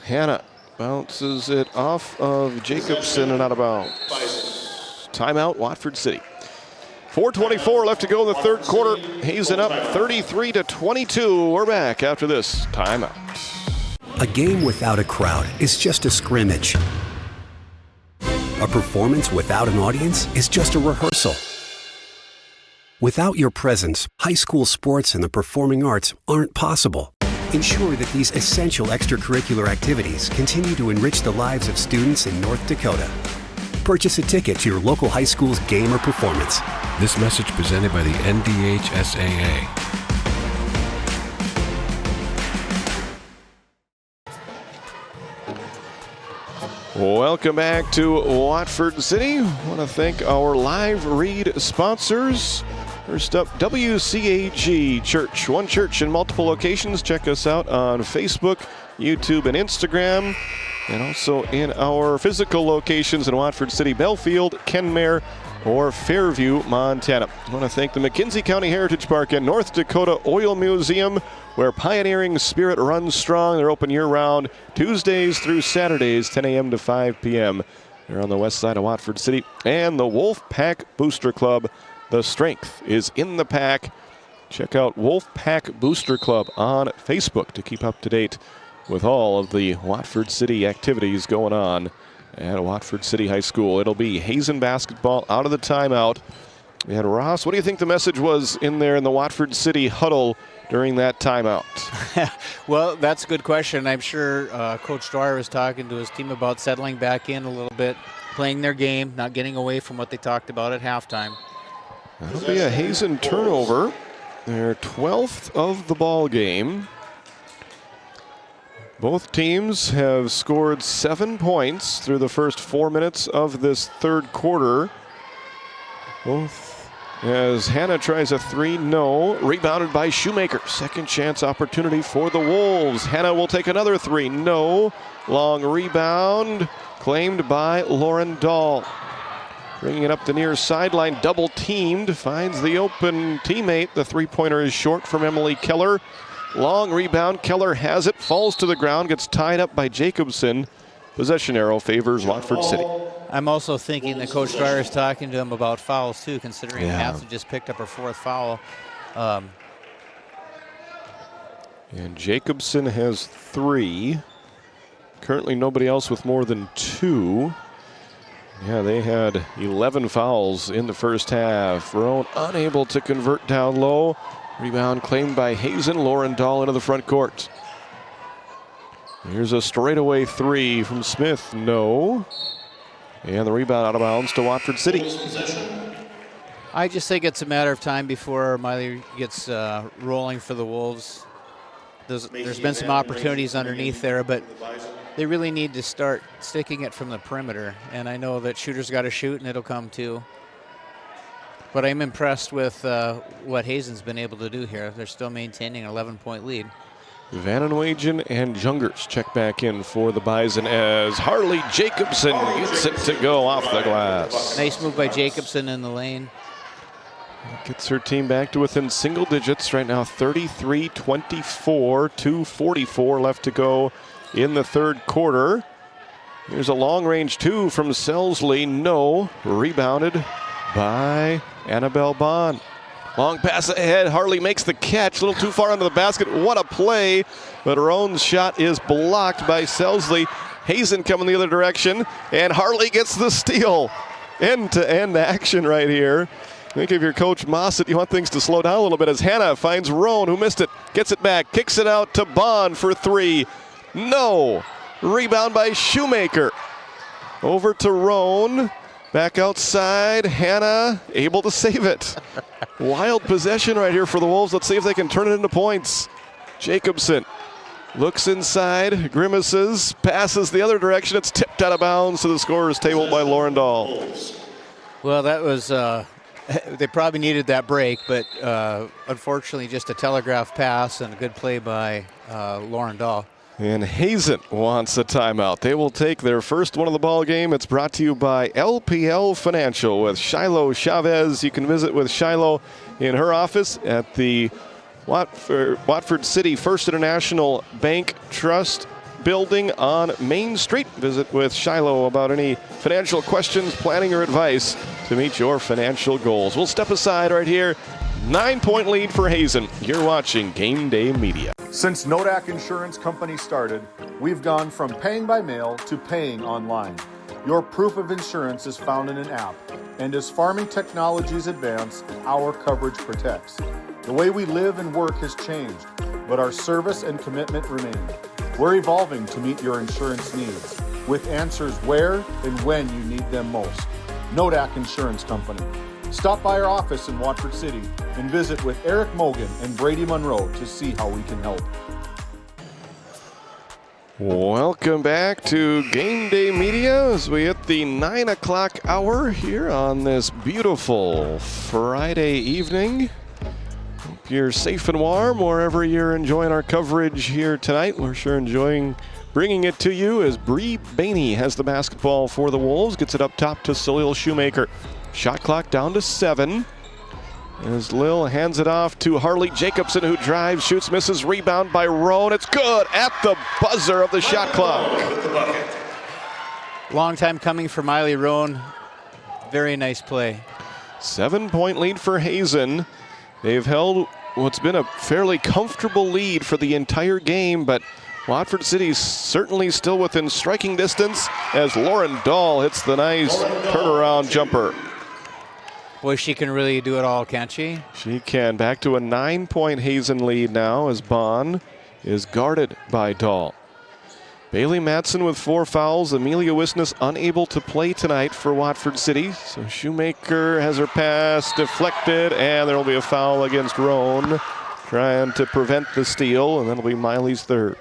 Hannah bounces it off of Jacobson and out of bounds. Timeout, Watford City. 4:24 left to go in the 3rd quarter. Hazen up 33-22. We're back after this timeout. A game without a crowd is just a scrimmage. A performance without an audience is just a rehearsal. Without your presence, high school sports and the performing arts aren't possible. Ensure that these essential extracurricular activities continue to enrich the lives of students in North Dakota. Purchase a ticket to your local high school's game or performance. This message presented by the NDHSAA. Welcome back to Watford City. I want to thank our live read sponsors. First up, WCAG Church. One church in multiple locations. Check us out on Facebook, YouTube, and Instagram. And also in our physical locations in Watford City, Belfield, Kenmare, or Fairview, Montana. I want to thank the McKenzie County Heritage Park and North Dakota Oil Museum, where pioneering spirit runs strong. They're open year-round, Tuesdays through Saturdays, 10 a.m. to 5 p.m. They're on the west side of Watford City. And the Wolfpack Booster Club. The strength is in the pack. Check out Wolfpack Booster Club on Facebook to keep up to date with all of the Watford City activities going on at Watford City High School. It'll be Hazen basketball out of the timeout. And Ross, what do you think the message was in there in the Watford City huddle during that timeout? Well, that's a good question. I'm sure Coach Dwyer was talking to his team about settling back in a little bit, playing their game, not getting away from what they talked about at halftime. That'll be a Hazen turnover. Their 12th of the ball game. Both teams have scored 7 points through the first 4 minutes of this 3rd quarter. Both as Hannah tries a 3, no. Rebounded by Shoemaker. Second chance opportunity for the Wolves. Hannah will take another 3, no. Long rebound claimed by Lauren Dahl. Bringing it up the near sideline, double teamed, finds the open teammate. The 3-pointer is short from Emily Keller. Long rebound, Keller has it, falls to the ground, gets tied up by Jacobson. Possession arrow favors Watford City. I'm also thinking that Coach Dwyer is talking to him about fouls too, considering Matson just picked up her 4th foul. And Jacobson has 3. Currently nobody else with more than 2. Yeah, they had 11 fouls in the first half. Roan unable to convert down low. Rebound claimed by Hazen. Lauren Dahl into the front court. Here's a straightaway 3 from Smith. No. And the rebound out of bounds to Watford City. I just think it's a matter of time before Miley gets rolling for the Wolves. There's been some opportunities underneath there, but they really need to start sticking it from the perimeter. And I know that shooters got to shoot, and it'll come too. But I'm impressed with what Hazen's been able to do here. They're still maintaining an 11-point lead. Vanenwagen and Jungers check back in for the Bison as Harley Jacobson gets it to go off the glass. Nice move by Jacobson in the lane. Gets her team back to within single digits right now, 33-24, 2:44 left to go in the third quarter. Here's a long-range two from Selsley. No. Rebounded by Annabelle Bond. Long pass ahead. Harley makes the catch. A little too far under the basket. What a play. But her own shot is blocked by Selsley. Hazen coming the other direction. And Harley gets the steal. End-to-end action right here. Think of your coach Mossett. You want things to slow down a little bit as Hannah finds Roan, who missed it. Gets it back. Kicks it out to Bond for three. No. Rebound by Shoemaker. Over to Roan. Back outside. Hannah able to save it. Wild possession right here for the Wolves. Let's see if they can turn it into points. Jacobson looks inside. Grimaces. Passes the other direction. It's tipped out of bounds to the scorer's table by Lauren Dahl. Well, that was... they probably needed that break, but unfortunately just a telegraph pass and a good play by Lauren Dahl. And Hazen wants a timeout. They will take their first one of the ball game. It's brought to you by LPL Financial with Shiloh Chavez. You can visit with Shiloh in her office at the Watford City First International Bank Trust building on Main Street. Visit with Shiloh about any financial questions, planning, or advice to meet your financial goals. We'll step aside right here. 9-point lead for Hazen. You're watching Game Day Media. Since Nodak Insurance Company started, we've gone from paying by mail to paying online. Your proof of insurance is found in an app, and as farming technologies advance, our coverage protects. The way we live and work has changed, but our service and commitment remain. We're evolving to meet your insurance needs, with answers where and when you need them most. Nodak Insurance Company. Stop by our office in Watford City and visit with Eric Mogan and Brady Monroe to see how we can help. Welcome back to Game Day Media as we hit the 9 o'clock hour here on this beautiful Friday evening. Hope you're safe and warm wherever you're enjoying our coverage here tonight. We're sure enjoying bringing it to you as Bree Bainey has the basketball for the Wolves. Gets it up top to Salil Shoemaker. Shot clock down to 7. As Lil hands it off to Harley Jacobson, who drives, shoots, misses, rebound by Roan. It's good at the buzzer of the shot clock. Long time coming for Miley Roan. Very nice play. 7-point lead for Hazen. They've held what's been a fairly comfortable lead for the entire game, but Watford City's certainly still within striking distance as Lauren Dahl hits the nice turnaround jumper. Boy, she can really do it all, can't she? She can. Back to a 9-point Hazen lead now as Bond is guarded by Dahl. Bailey Matson with 4 fouls. Amelia Wisness unable to play tonight for Watford City. So Shoemaker has her pass deflected, and there will be a foul against Roan, trying to prevent the steal, and that'll be Miley's third.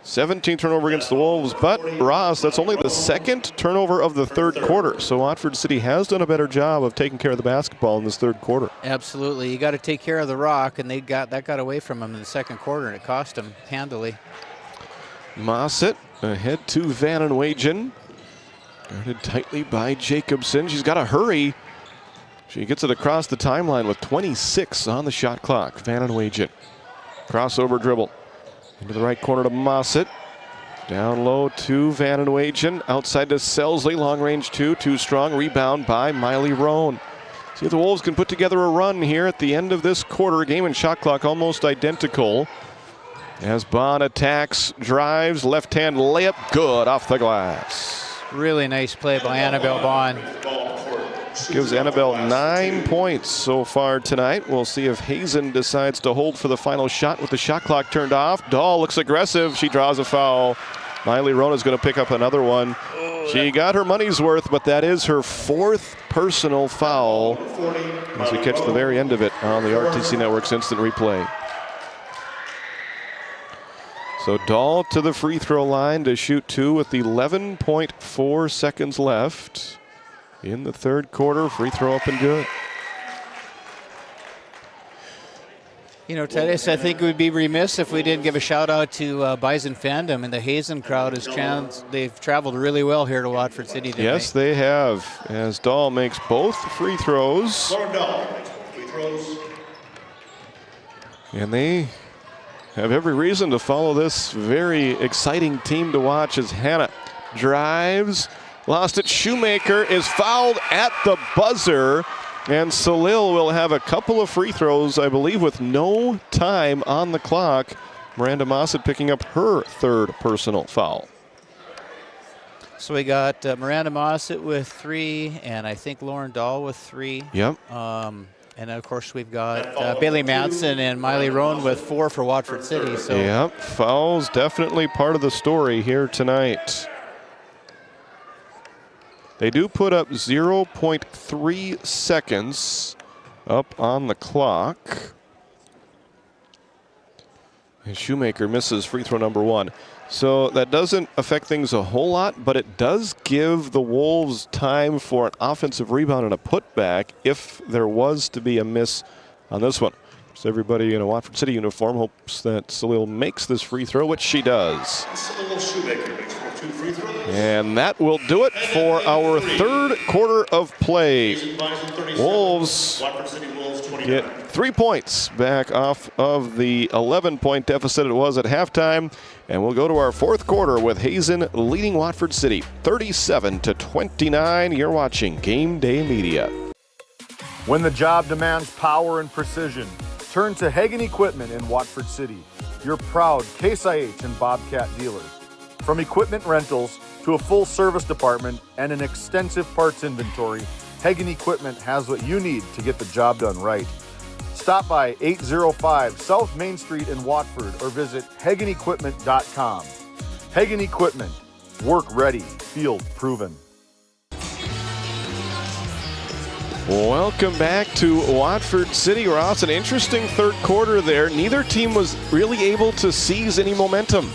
17th turnover against the Wolves, but Ross, that's only the second turnover of the third quarter. So Watford City has done a better job of taking care of the basketball in this third quarter. Absolutely. You got to take care of the rock, and that got away from them in the second quarter, and it cost them handily. Mossett ahead to Vanenwagen. Guarded tightly by Jacobson. She's got to hurry. She gets it across the timeline with 26 on the shot clock. Vanenwagen. Crossover dribble. Into the right corner to Mossett. Down low to Vanenwagen. Outside to Selsley. Long range two. Too strong. Rebound by Miley Roan. See if the Wolves can put together a run here at the end of this quarter. Game and shot clock almost identical. As Bond attacks, drives, left-hand layup. Good off the glass. Really nice play by Annabelle Bond. Gives Annabelle 9 points so far tonight. We'll see if Hazen decides to hold for the final shot with the shot clock turned off. Dahl looks aggressive. She draws a foul. Miley Roan is going to pick up another one. She got her money's worth, but that is her 4th personal foul as we catch the very end of it on the RTC Network's instant replay. So Dahl to the free throw line to shoot 2 with 11.4 seconds left. In the third quarter, free throw up and good. You know, Titus, I think we'd be remiss if we didn't give a shout out to Bison fandom, and the Hazen crowd they've traveled really well here to Watford City tonight. Yes, they have, as Dahl makes both free throws. Lauren Dahl makes both free throws. And they have every reason to follow this very exciting team to watch as Hannah drives, lost it. Shoemaker is fouled at the buzzer. And Salil will have a couple of free throws, I believe, with no time on the clock. Miranda Mossett picking up her third personal foul. So we got Miranda Mossett with 3, and I think Lauren Dahl with 3. Yep. And of course we've got Bailey Madsen and Miley Roan with 4 for Watford City. So yep, fouls definitely part of the story here tonight. They do put up 0.3 seconds up on the clock. And Shoemaker misses free throw number 1. So that doesn't affect things a whole lot, but it does give the Wolves time for an offensive rebound and a putback if there was to be a miss on this one. So everybody in a Watford City uniform hopes that Salil makes this free throw, which she does. Salil Shoemaker makes 2 free throws. And that will do it for our third quarter of play. Wolves get 3 points back off of the 11-point deficit it was at halftime. And we'll go to our fourth quarter with Hazen leading Watford City 37-29. You're watching Game Day Media. When the job demands power and precision, turn to Hagen Equipment in Watford City, your proud Case IH and Bobcat dealer. From equipment rentals to a full service department and an extensive parts inventory, Hagen Equipment has what you need to get the job done right. Stop by 805 South Main Street in Watford or visit HagenEquipment.com. Hagen Equipment, work ready, field proven. Welcome back to Watford City. Ross, an interesting third quarter there. Neither team was really able to seize any momentum.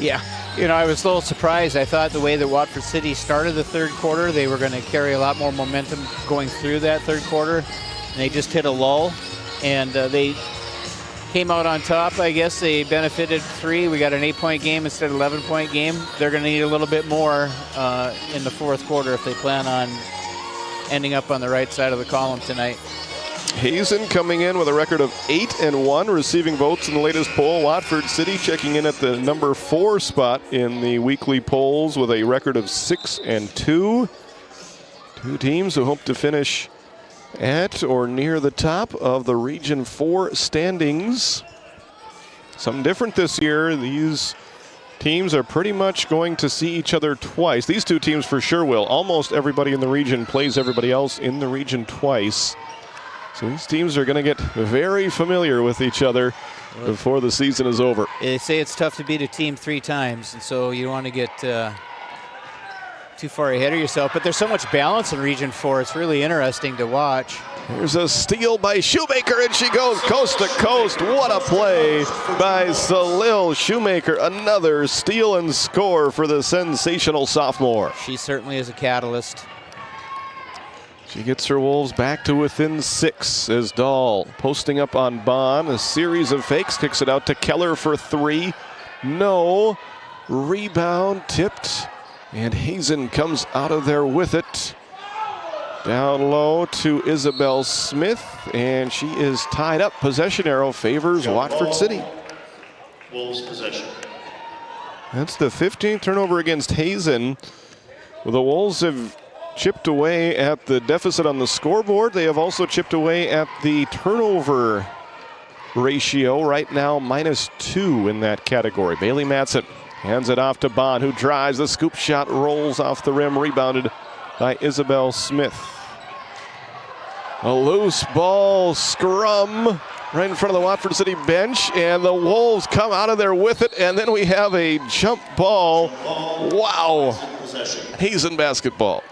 yeah, you know, I was a little surprised. I thought the way that Watford City started the third quarter, they were going to carry a lot more momentum going through that third quarter. And they just hit a lull, and they came out on top. I guess they benefited 3. We got an 8-point game instead of 11-point game. They're going to need a little bit more in the fourth quarter if they plan on ending up on the right side of the column tonight. Hazen coming in with a record of 8-1, receiving votes in the latest poll. Watford City checking in at the number 4 spot in the weekly polls with a record of 6-2. Two teams who hope to finish at or near the top of the Region 4 standings. Something different this year. These teams are pretty much going to see each other twice. These two teams for sure will. Almost everybody in the region plays everybody else in the region twice. So these teams are going to get very familiar with each other before the season is over. They say it's tough to beat a team 3 times, and so you don't want to get too far ahead of yourself. But there's so much balance in Region 4. It's really interesting to watch. There's a steal by Shoemaker, and she goes coast to coast. What a play by Salil Shoemaker. Another steal and score for the sensational sophomore. She certainly is a catalyst. She gets her Wolves back to within 6 as Dahl posting up on Bond. A series of fakes, kicks it out to Keller for 3. No. Rebound tipped, and Hazen comes out of there with it. Down low to Isabel Smith, and she is tied up. Possession arrow favors Watford City. Wolves possession. That's the 15th turnover against Hazen. The Wolves have chipped away at the deficit on the scoreboard. They have also chipped away at the turnover ratio. Right now, -2 in that category. Bailey Madsen hands it off to Bond, who drives. The scoop shot rolls off the rim, rebounded by Isabel Smith. A loose ball scrum right in front of the Watford City bench, and the Wolves come out of there with it, and then we have a jump ball. Wow. Hazen basketball.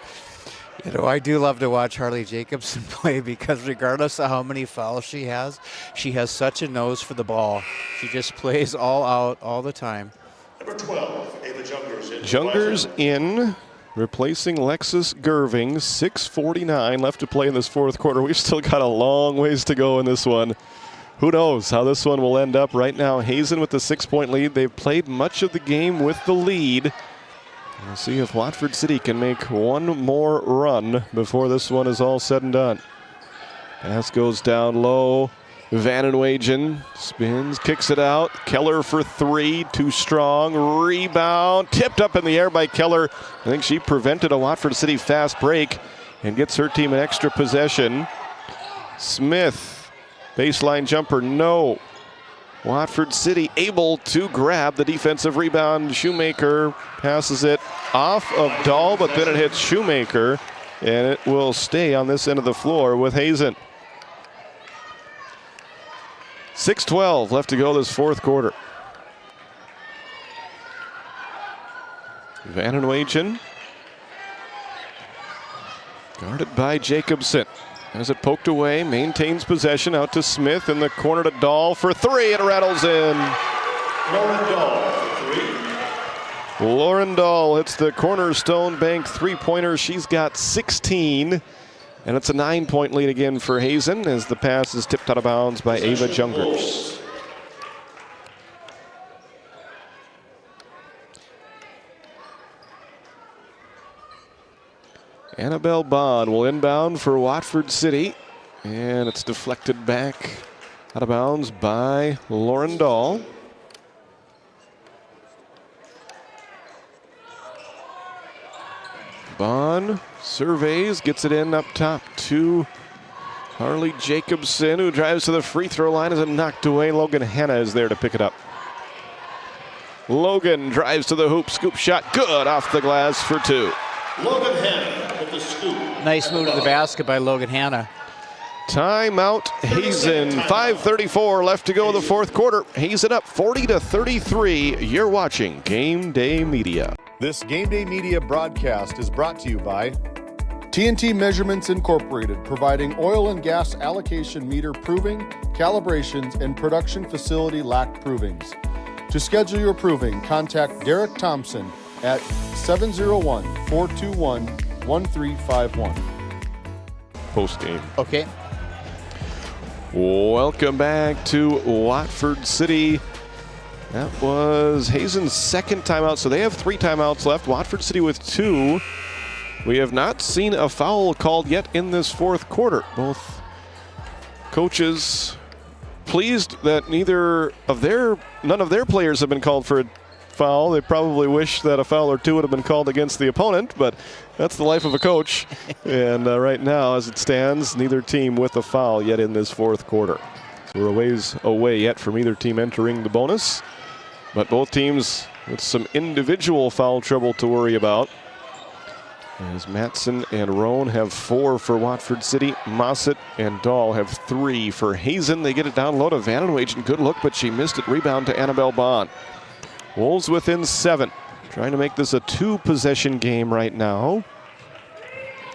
You know, I do love to watch Harley Jacobson play because regardless of how many fouls she has such a nose for the ball. She just plays all out all the time. Number 12, Ava Jungers in. Jungers in, replacing Lexus Gerving. 6:49 left to play in this fourth quarter. We've still got a long ways to go in this one. Who knows how this one will end up. Right now, Hazen with the 6-point lead. They've played much of the game with the lead. We'll see if Watford City can make one more run before this one is all said and done. Pass goes down low. Vanenwagen spins, kicks it out. Keller for 3, too strong. Rebound, tipped up in the air by Keller. I think she prevented a Watford City fast break and gets her team an extra possession. Smith. Baseline jumper, no. Watford City able to grab the defensive rebound. Shoemaker passes it off of Dahl, but then it hits Shoemaker, and it will stay on this end of the floor with Hazen. 6:12 left to go this fourth quarter. Vanenwagen guarded by Jacobson. Has it poked away, maintains possession out to Smith in the corner to Dahl for 3. It rattles in. Lauren Dahl for 3. Lauren Dahl hits the Cornerstone Bank three-pointer. She's got 16. And it's a 9-point lead again for Hazen as the pass is tipped out of bounds by Ava Jungers. Annabelle Bond will inbound for Watford City, and it's deflected back out of bounds by Lauren Dahl. Bond surveys, gets it in up top to Harley Jacobson, who drives to the free throw line as it knocked away. Logan Hanna is there to pick it up. Logan drives to the hoop, scoop shot, good off the glass for 2. Logan Hanna with the scoop. Nice move to the basket by Logan Hanna. Timeout, Hazen. 5:34 left to go in the fourth quarter. Hazen up 40-33. You're watching Game Day Media. This Game Day Media broadcast is brought to you by TNT Measurements Incorporated, providing oil and gas allocation meter proving, calibrations, and production facility lack provings. To schedule your proving, contact Derek Thompson at 701-421-1351. Postgame. Okay. Welcome back to Watford City. That was Hazen's second timeout, so they have 3 timeouts left. Watford City with 2. We have not seen a foul called yet in this fourth quarter. Both coaches pleased that none of their players have been called for a foul. They probably wish that a foul or 2 would have been called against the opponent, but that's the life of a coach. And right now, as it stands, neither team with a foul yet in this fourth quarter. So we're a ways away yet from either team entering the bonus, but both teams with some individual foul trouble to worry about. As Matson and Roan have 4 for Watford City, Mossett and Dahl have 3 for Hazen. They get it down low to Vanenwagen. Good look, but she missed it. Rebound to Annabelle Bond. Wolves within 7. Trying to make this a 2-possession game right now.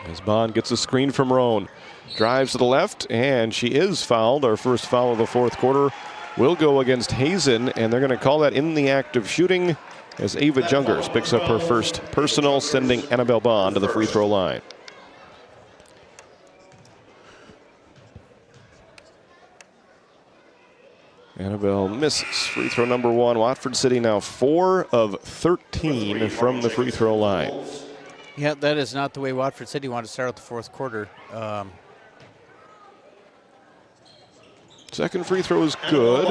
As Bond gets a screen from Roan. Drives to the left, and she is fouled. Our first foul of the fourth quarter will go against Hazen, and they're going to call that in the act of shooting as Ava Jungers picks up her first personal, sending Annabelle Bond to the free throw line. Annabelle misses free throw number 1. Watford City now 4 of 13 from the free throw line. Yeah, that is not the way Watford City wanted to start out the fourth quarter. Second free throw is good.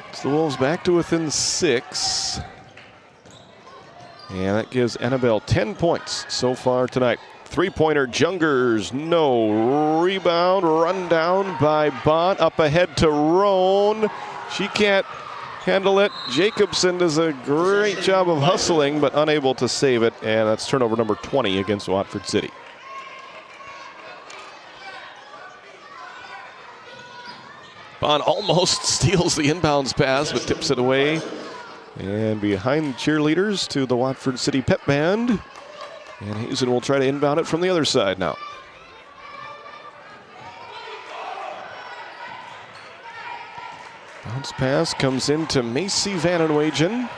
It's the Wolves back to within 6. And that gives Annabelle 10 points so far tonight. Three-pointer, Jungers, no. Rebound, run down by Bond. Up ahead to Roan. She can't handle it. Jacobson does a great job of hustling, but unable to save it. And that's turnover number 20 against Watford City. Bond almost steals the inbounds pass, but tips it away. And behind the cheerleaders to the Watford City pep band. And Hazen will try to inbound it from the other side now. Bounce pass comes into Macy Vanenwagen.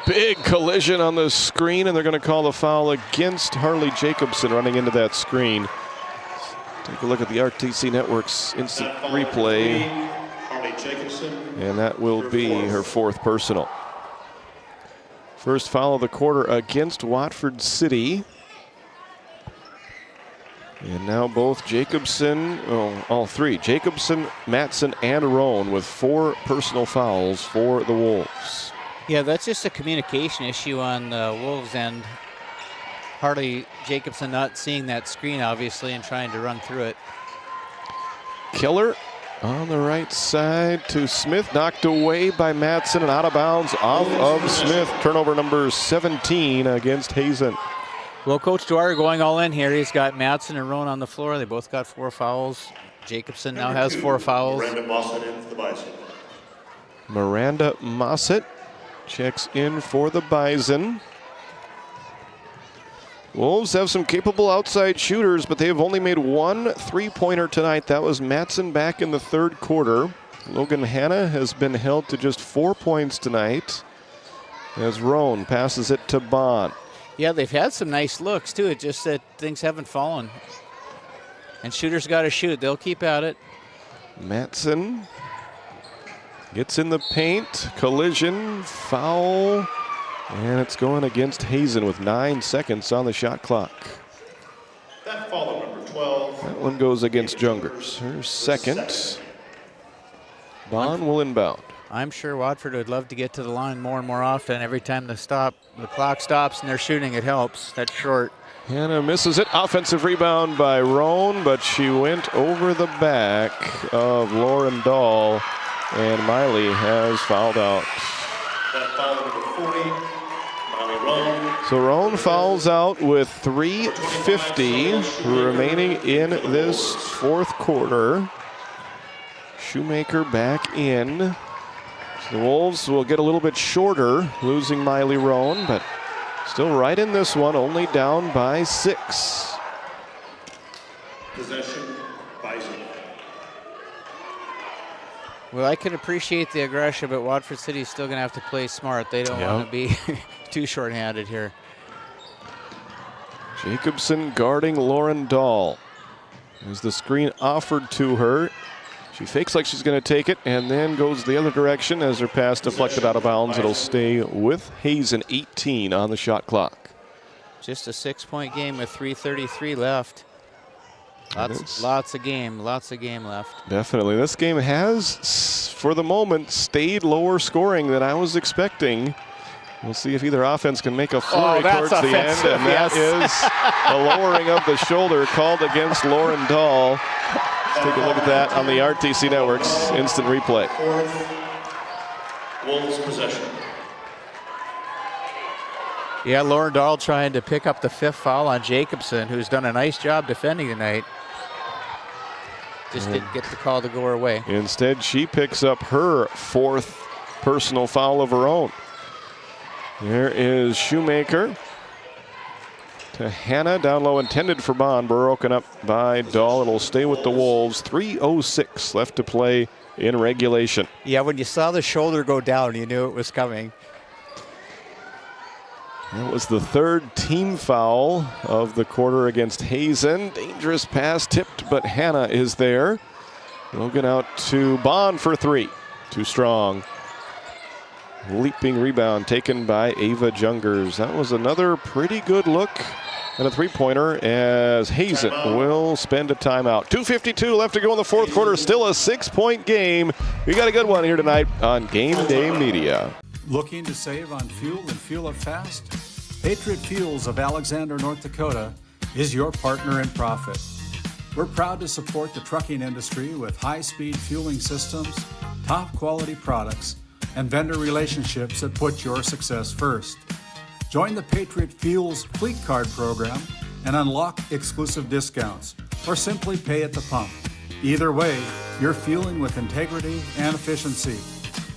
Big collision on the screen, and they're going to call the foul against Harley Jacobson running into that screen. Take a look at the RTC Network's instant replay. And that will be her 4th personal. First foul of the quarter against Watford City. And now both Jacobson, all three, Jacobson, Matson, and Roan with 4 personal fouls for the Wolves. Yeah, that's just a communication issue on the Wolves' end. Harley Jacobson not seeing that screen, obviously, and trying to run through it. Killer on the right side to Smith, knocked away by Matson and out of bounds off of Smith. Turnover number 17 against Hazen. Well, Coach Dwyer going all in here. He's got Matson and Roan on the floor. They both got 4 fouls. Jacobson now has 4 fouls. Miranda Mossett in for the Bison. Miranda Mossett checks in for the Bison. Wolves have some capable outside shooters, but they have only made 1 3-pointer tonight. That was Matson back in the 3rd quarter. Logan Hanna has been held to just 4 points tonight as Roan passes it to Bond. Yeah, they've had some nice looks, too. It's just that things haven't fallen. And shooters got to shoot. They'll keep at it. Matson gets in the paint. Collision, foul. And it's going against Hazen with 9 seconds on the shot clock. That foul number 12. That one goes against Jungers. Her second. Bond will inbound. I'm sure Watford would love to get to the line more and more often. Every time the clock stops and they're shooting, it helps. That's short. Hanna misses it. Offensive rebound by Roan, but she went over the back of Lauren Dahl, and Miley has fouled out. That foul number 40. So Roan fouls out with 3:50 remaining in this 4th quarter. Shoemaker back in. So the Wolves will get a little bit shorter, losing Miley Roan, but still right in this one, only down by 6. Possession, Bison. Well, I can appreciate the aggression, but Watford City's still going to have to play smart. They don't want to be too short-handed here. Jacobson guarding Lauren Dahl. As the screen offered to her, she fakes like she's going to take it and then goes the other direction as her pass deflected out of bounds. It'll stay with Hazen, 18 on the shot clock. Just a 6-point game with 3:33 left. Lots of game left. Definitely. This game has, for the moment, stayed lower scoring than I was expecting. We'll see if either offense can make a flurry towards the end, and that is a lowering of the shoulder called against Lauren Dahl. Let's take a look at that on the RTC Network's instant replay. Wolves possession. Yeah, Lauren Dahl trying to pick up the 5th foul on Jacobson, who's done a nice job defending tonight. Just didn't get the call to go her way. Instead, she picks up her 4th personal foul of her own. There is Shoemaker to Hanna, down low, intended for Bond, broken up by Dahl. It'll stay with the Wolves. 3:06 left to play in regulation. Yeah, when you saw the shoulder go down, you knew it was coming. That was the 3rd team foul of the quarter against Hazen. Dangerous pass tipped, but Hanna is there. Logan out to Bond for 3. Too strong. Leaping rebound taken by Ava Jungers. That was another pretty good look and a 3-pointer as Hazen will spend a timeout. 2:52 left to go in the 4th quarter. Still a 6-point game. We got a good one here tonight on Game Day Media. Looking to save on fuel and fuel up fast? Patriot Fuels of Alexander, North Dakota is your partner in profit. We're proud to support the trucking industry with high-speed fueling systems, top-quality products, and vendor relationships that put your success first. Join the Patriot Fuels Fleet Card program and unlock exclusive discounts, or simply pay at the pump. Either way, you're fueling with integrity and efficiency.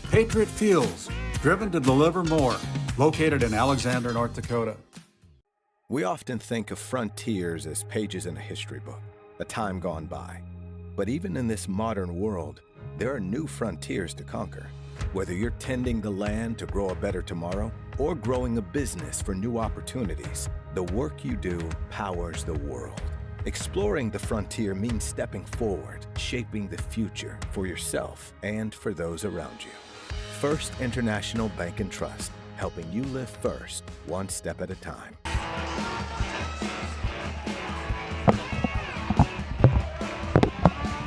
Patriot Fuels, driven to deliver more, located in Alexander, North Dakota. We often think of frontiers as pages in a history book, a time gone by. But even in this modern world, there are new frontiers to conquer. Whether you're tending the land to grow a better tomorrow or growing a business for new opportunities, the work you do powers the world. Exploring the frontier means stepping forward, shaping the future for yourself and for those around you. First International Bank and Trust, helping you live first, one step at a time.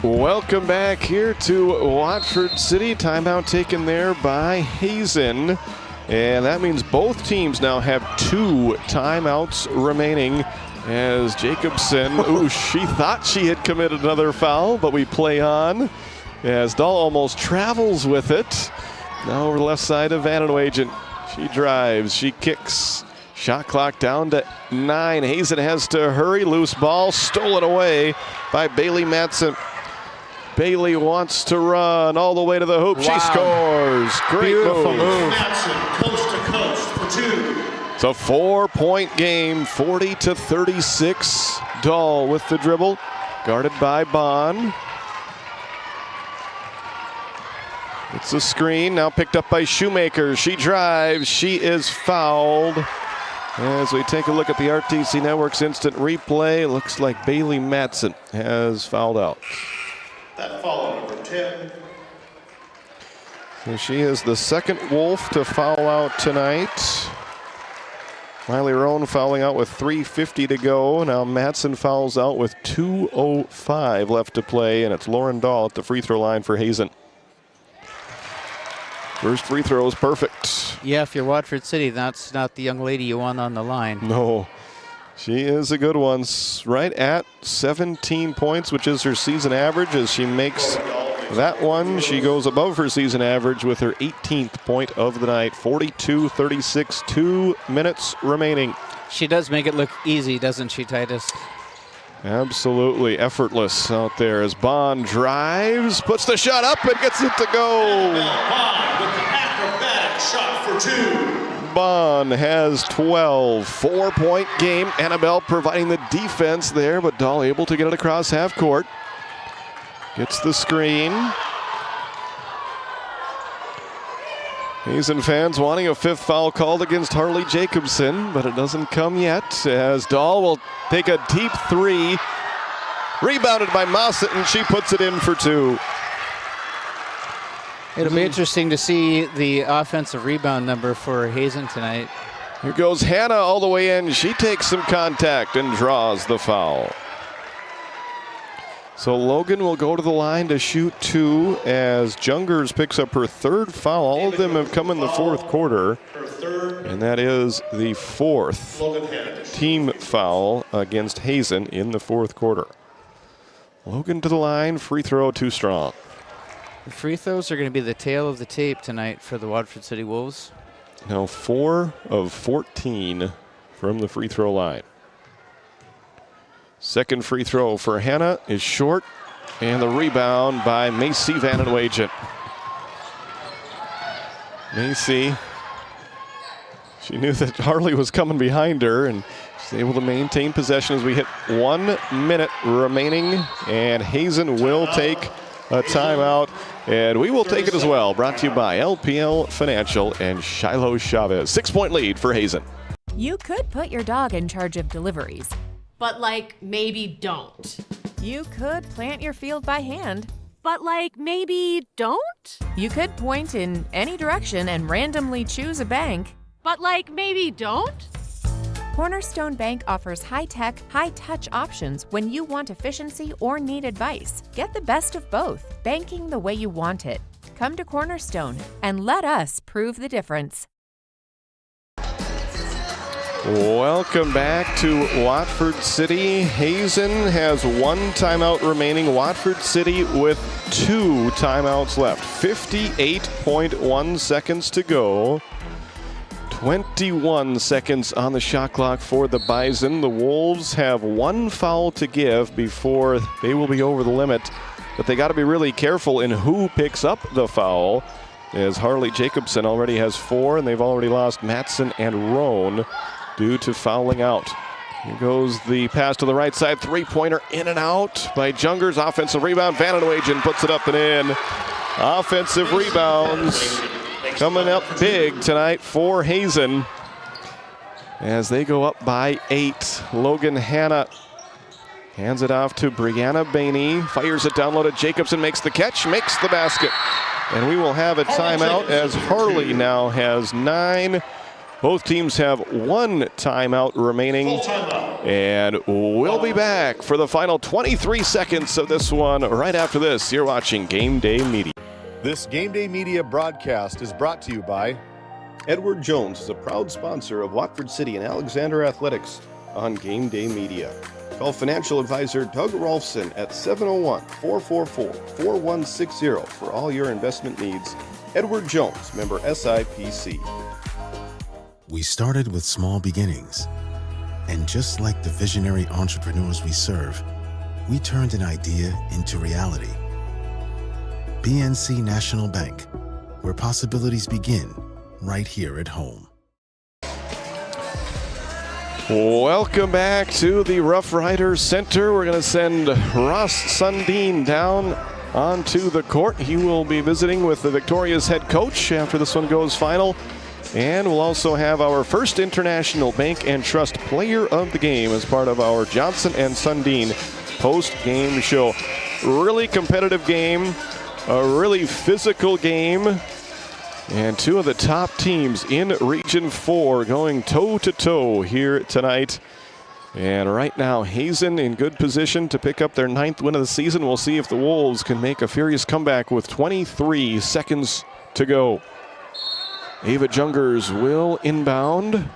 Welcome back here to Watford City. Timeout taken there by Hazen. And that means both teams now have 2 timeouts remaining as Jacobson, she thought she had committed another foul, but we play on as Dahl almost travels with it. Now over the left side of Vandenwagen. She drives, she kicks. Shot clock down to 9. Hazen has to hurry. Loose ball stolen away by Bailey Matson. Bailey wants to run all the way to the hoop. Wow. She scores. Great move. Matson, coast to coast for 2. It's a 4-point game, 40-36. Dahl with the dribble, guarded by Bond. It's a screen, now picked up by Shoemaker. She drives, she is fouled. As we take a look at the RTC Network's instant replay, looks like Bailey Matson has fouled out. That foul, number 10. So she is the second Wolf to foul out tonight. Miley Roan fouling out with 3:50 to go. Now Matson fouls out with 2:05 left to play, and it's Lauren Dahl at the free throw line for Hazen. First free throw is perfect. Yeah, if you're Watford City, that's not the young lady you want on the line. No, she is a good one. Right at 17 points, which is her season average. As she makes that one, she goes above her season average with her 18th point of the night. 42-36, 2 minutes remaining. She does make it look easy, doesn't she, Titus? Absolutely effortless out there as Bond drives, puts the shot up and gets it to go. Bond with the acrobatic shot for 2. Bond has 12. 4-point game. Annabelle providing the defense there, but Dahl able to get it across half court. Gets the screen. Hazen fans wanting a 5th foul called against Harley Jacobson, but it doesn't come yet as Dahl will take a deep 3. Rebounded by Mossett, and she puts it in for 2. It'll be interesting to see the offensive rebound number for Hazen tonight. Here goes Hannah all the way in. She takes some contact and draws the foul. So Logan will go to the line to shoot 2 as Jungers picks up her 3rd foul. All of them have come in the 4th quarter. And that is the 4th team foul against Hazen in the 4th quarter. Logan to the line, free throw too strong. The free throws are going to be the tail of the tape tonight for the Watford City Wolves. Now 4 of 14 from the free throw line. Second free throw for Hannah is short, and the rebound by Macy Vandenwagen. Macy, she knew that Harley was coming behind her, and she's able to maintain possession as we hit 1 minute remaining, and Hazen will take a timeout, and we will take it as well. Brought to you by LPL Financial and Shiloh Chavez. 6-point lead for Hazen. You could put your dog in charge of deliveries, But like, maybe don't. You could plant your field by hand, But like, maybe don't? You could point in any direction and randomly choose a bank, But like, maybe don't? Cornerstone Bank offers high-tech, high-touch options when you want efficiency or need advice. Get the best of both, banking the way you want it. Come to Cornerstone and let us prove the difference. Welcome back to Watford City. Hazen has 1 timeout remaining. Watford City with 2 timeouts left. 58.1 seconds to go. 21 seconds on the shot clock for the Bison. The Wolves have 1 foul to give before they will be over the limit. But they got to be really careful in who picks up the foul, as Harley Jacobson already has 4, and they've already lost Matson and Roan due to fouling out. Here goes the pass to the right side. 3-pointer in and out by Jungers. Offensive rebound. Vandenwagen puts it up and in. Offensive rebounds coming up big tonight for Hazen as they go up by 8. Logan Hannah Hands it off to Brianna Bainey. Fires it down low to Jacobson. Makes the catch. Makes the basket. And we will have a timeout as Harley now has 9. Both teams have 1 timeout remaining. And we'll be back for the final 23 seconds of this one right after this. You're watching Game Day Media. This Game Day Media broadcast is brought to you by Edward Jones is a proud sponsor of Watford City and Alexander Athletics on Game Day Media. Call financial advisor Doug Rolfson at 701-444-4160 for all your investment needs. Edward Jones, member SIPC. We started with small beginnings. And just like the visionary entrepreneurs we serve, we turned an idea into reality. BNC National Bank, where possibilities begin right here at home. Welcome back to the Rough Riders Center. We're going to send Ross Sundin down onto the court. He will be visiting with the Victoria's head coach after this one goes final. And we'll also have our first International Bank and Trust Player of the Game as part of our Johnson and Sundin post-game show. Really competitive game, a really physical game, and 2 of the top teams in Region 4 going toe-to-toe here tonight. And right now, Hazen in good position to pick up their 9th win of the season. We'll see if the Wolves can make a furious comeback with 23 seconds to go. Ava Jungers will inbound.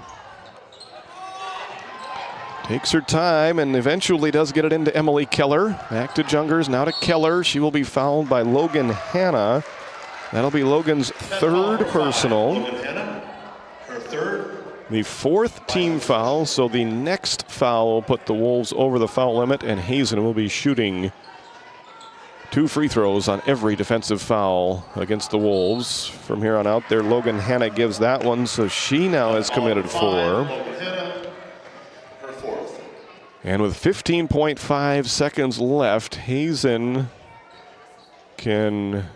Takes her time and eventually does get it into Emily Keller. Back to Jungers, now to Keller. She will be fouled by Logan Hanna. That'll be Logan's 3rd personal. Her 3rd. The 4th team foul, so the next foul will put the Wolves over the foul limit, and Hazen will be shooting 2 free throws on every defensive foul against the Wolves. From here on out there, Logan Hanna gives that one, so she now has committed 4. And with 15.5 seconds left, Hazen can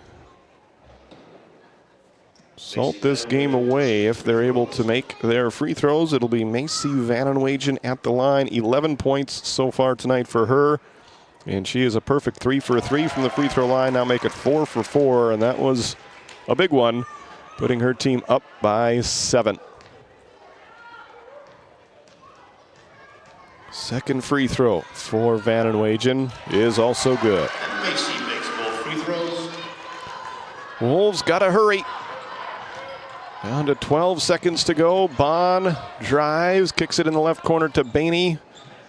salt this game away if they're able to make their free throws. It'll be Macy Vanenwagen at the line. 11 points so far tonight for her. And she is a perfect 3 for 3 from the free throw line. Now make it 4 for 4, and that was a big one, putting her team up by 7. Second free throw for Vanenwagen is also good. Macy makes both free throws. Wolves got to hurry. Down to 12 seconds to go. Bond drives, kicks it in the left corner to Bainey.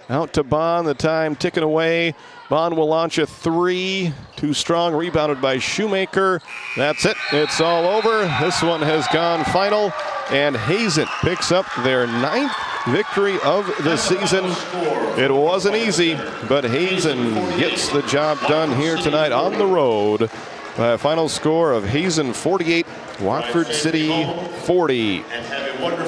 Out to Bond, the time ticking away. Bond will launch a 3. Too strong, rebounded by Shoemaker. That's it, it's all over. This one has gone final, and Hazen picks up their 9th victory of the season. It wasn't easy, but Hazen gets the job done here tonight on the road by a final score of Hazen 48, Watford City 40.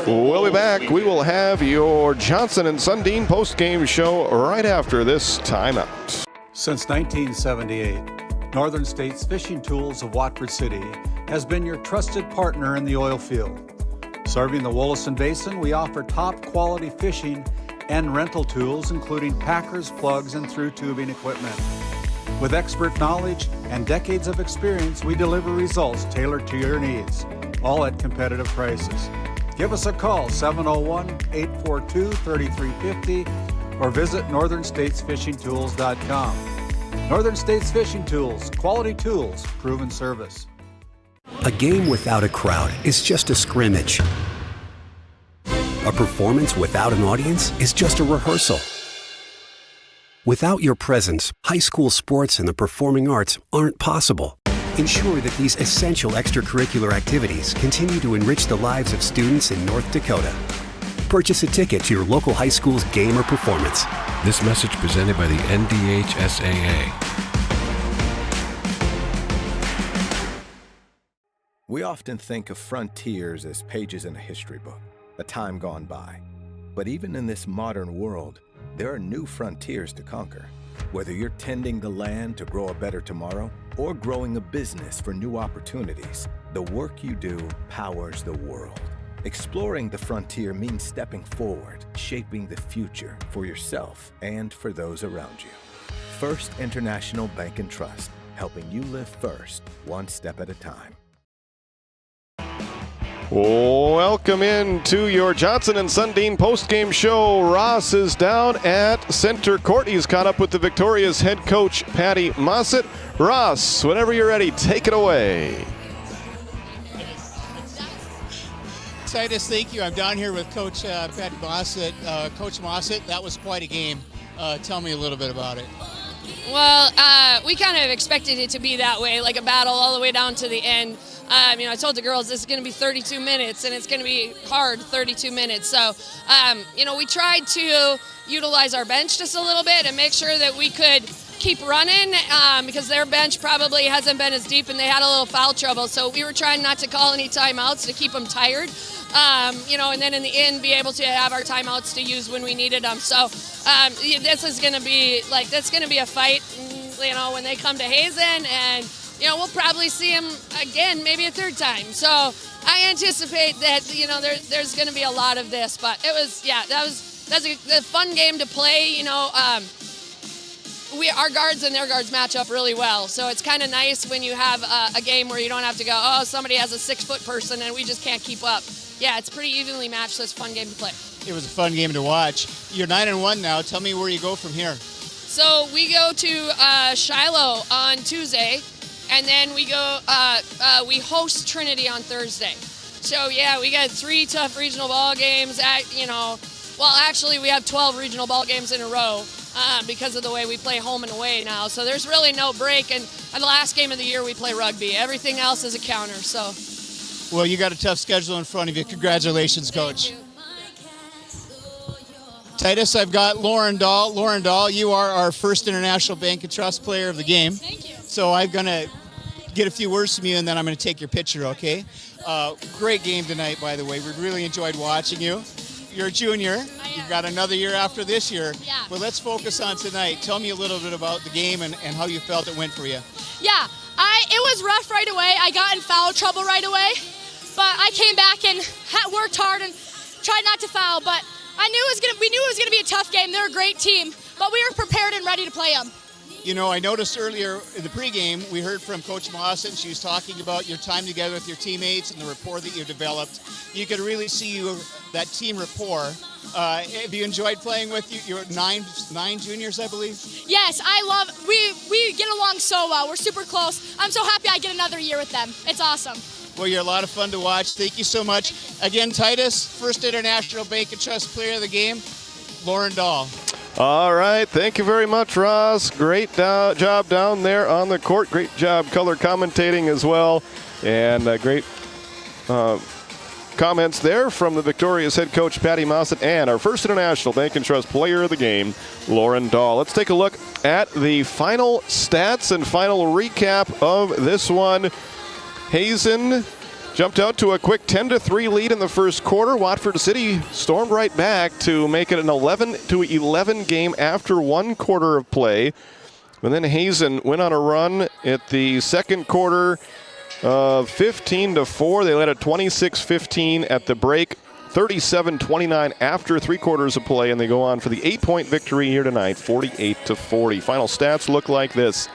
We'll be back. We will have your Johnson and Sundin post-game show right after this timeout. Since 1978, Northern States Fishing Tools of Watford City has been your trusted partner in the oil field. Serving the Wollaston Basin, we offer top-quality fishing and rental tools, including packers, plugs, and through tubing equipment. With expert knowledge and decades of experience, we deliver results tailored to your needs, all at competitive prices. Give us a call, 701-842-3350, or visit northernstatesfishingtools.com. Northern States Fishing Tools, quality tools, proven service. A game without a crowd is just a scrimmage. A performance without an audience is just a rehearsal. Without your presence, high school sports and the performing arts aren't possible. Ensure that these essential extracurricular activities continue to enrich the lives of students in North Dakota. Purchase a ticket to your local high school's game or performance. This message presented by the NDHSAA. We often think of frontiers as pages in a history book, a time gone by. But even in this modern world, there are new frontiers to conquer. Whether you're tending the land to grow a better tomorrow or growing a business for new opportunities, the work you do powers the world. Exploring the frontier means stepping forward, shaping the future for yourself and for those around you. First International Bank and Trust, helping you live first, one step at a time. Welcome in to your Johnson and Sundin postgame show. Ross is down at center court. He's caught up with the Victoria's head coach, Patty Mossett. Ross, whenever you're ready, take it away. Titus, thank you. I'm down here with Coach Patty Mossett. Coach Mossett, that was quite a game. Tell me a little bit about it. Well, we kind of expected it to be that way, like a battle all the way down to the end. I told the girls this is going to be 32 minutes, and it's going to be hard 32 minutes. So, we tried to utilize our bench just a little bit and make sure that we could keep running because their bench probably hasn't been as deep, and they had a little foul trouble. So we were trying not to call any timeouts to keep them tired, and then in the end be able to have our timeouts to use when we needed them. So this is going to be a fight, when they come to Hazen, and we'll probably see him again, maybe a third time. So I anticipate that, there's going to be a lot of this. But that's a fun game to play. Our guards and their guards match up really well. So it's kind of nice when you have a game where you don't have to go, oh, somebody has a 6-foot person and we just can't keep up. Yeah, it's pretty evenly matched, so it's a fun game to play. It was a fun game to watch. You're 9-1 now. Tell me where you go from here. So we go to Shiloh on Tuesday, and then we go. We host Trinity on Thursday. So yeah, we got 3 tough regional ball games. Actually, we have 12 regional ball games in a row because of the way we play home and away now. So there's really no break. And on the last game of the year, we play rugby. Everything else is a counter. So. Well, you got a tough schedule in front of you. Congratulations, Coach. Titus, I've got Lauren Dahl. Lauren Dahl, you are our first International Bank and Trust player of the game. Thank you. So I'm going to get a few words from you, and then I'm going to take your picture, okay? Great game tonight, by the way. We really enjoyed watching you. You're a junior. You've got another year after this year. Yeah. But let's focus on tonight. Tell me a little bit about the game and how you felt it went for you. Yeah, it was rough right away. I got in foul trouble right away. But I came back and worked hard and tried not to foul. But we knew it was gonna be a tough game. They're a great team, but we were prepared and ready to play them. I noticed earlier in the pregame, we heard from Coach Mossett, and she was talking about your time together with your teammates and the rapport that you developed. You could really see that team rapport. Have you enjoyed playing with your nine juniors, I believe? Yes, we get along so well. We're super close. I'm so happy I get another year with them. It's awesome. Well, you're a lot of fun to watch. Thank you so much. Again, Titus, first International Bank and Trust player of the game, Lauren Dahl. All right. Thank you very much, Ross. Great job down there on the court. Great job color commentating as well. And great comments there from the Victoria's head coach, Patty Mossett, and our first International Bank and Trust player of the game, Lauren Dahl. Let's take a look at the final stats and final recap of this one. Hazen jumped out to a quick 10-3 lead in the first quarter. Watford City stormed right back to make it an 11-11 game after one quarter of play. And then Hazen went on a run at the second quarter of 15-4. They led at 26-15 at the break, 37-29 after 3 quarters of play, and they go on for the 8-point victory here tonight, 48-40. Final stats look like this.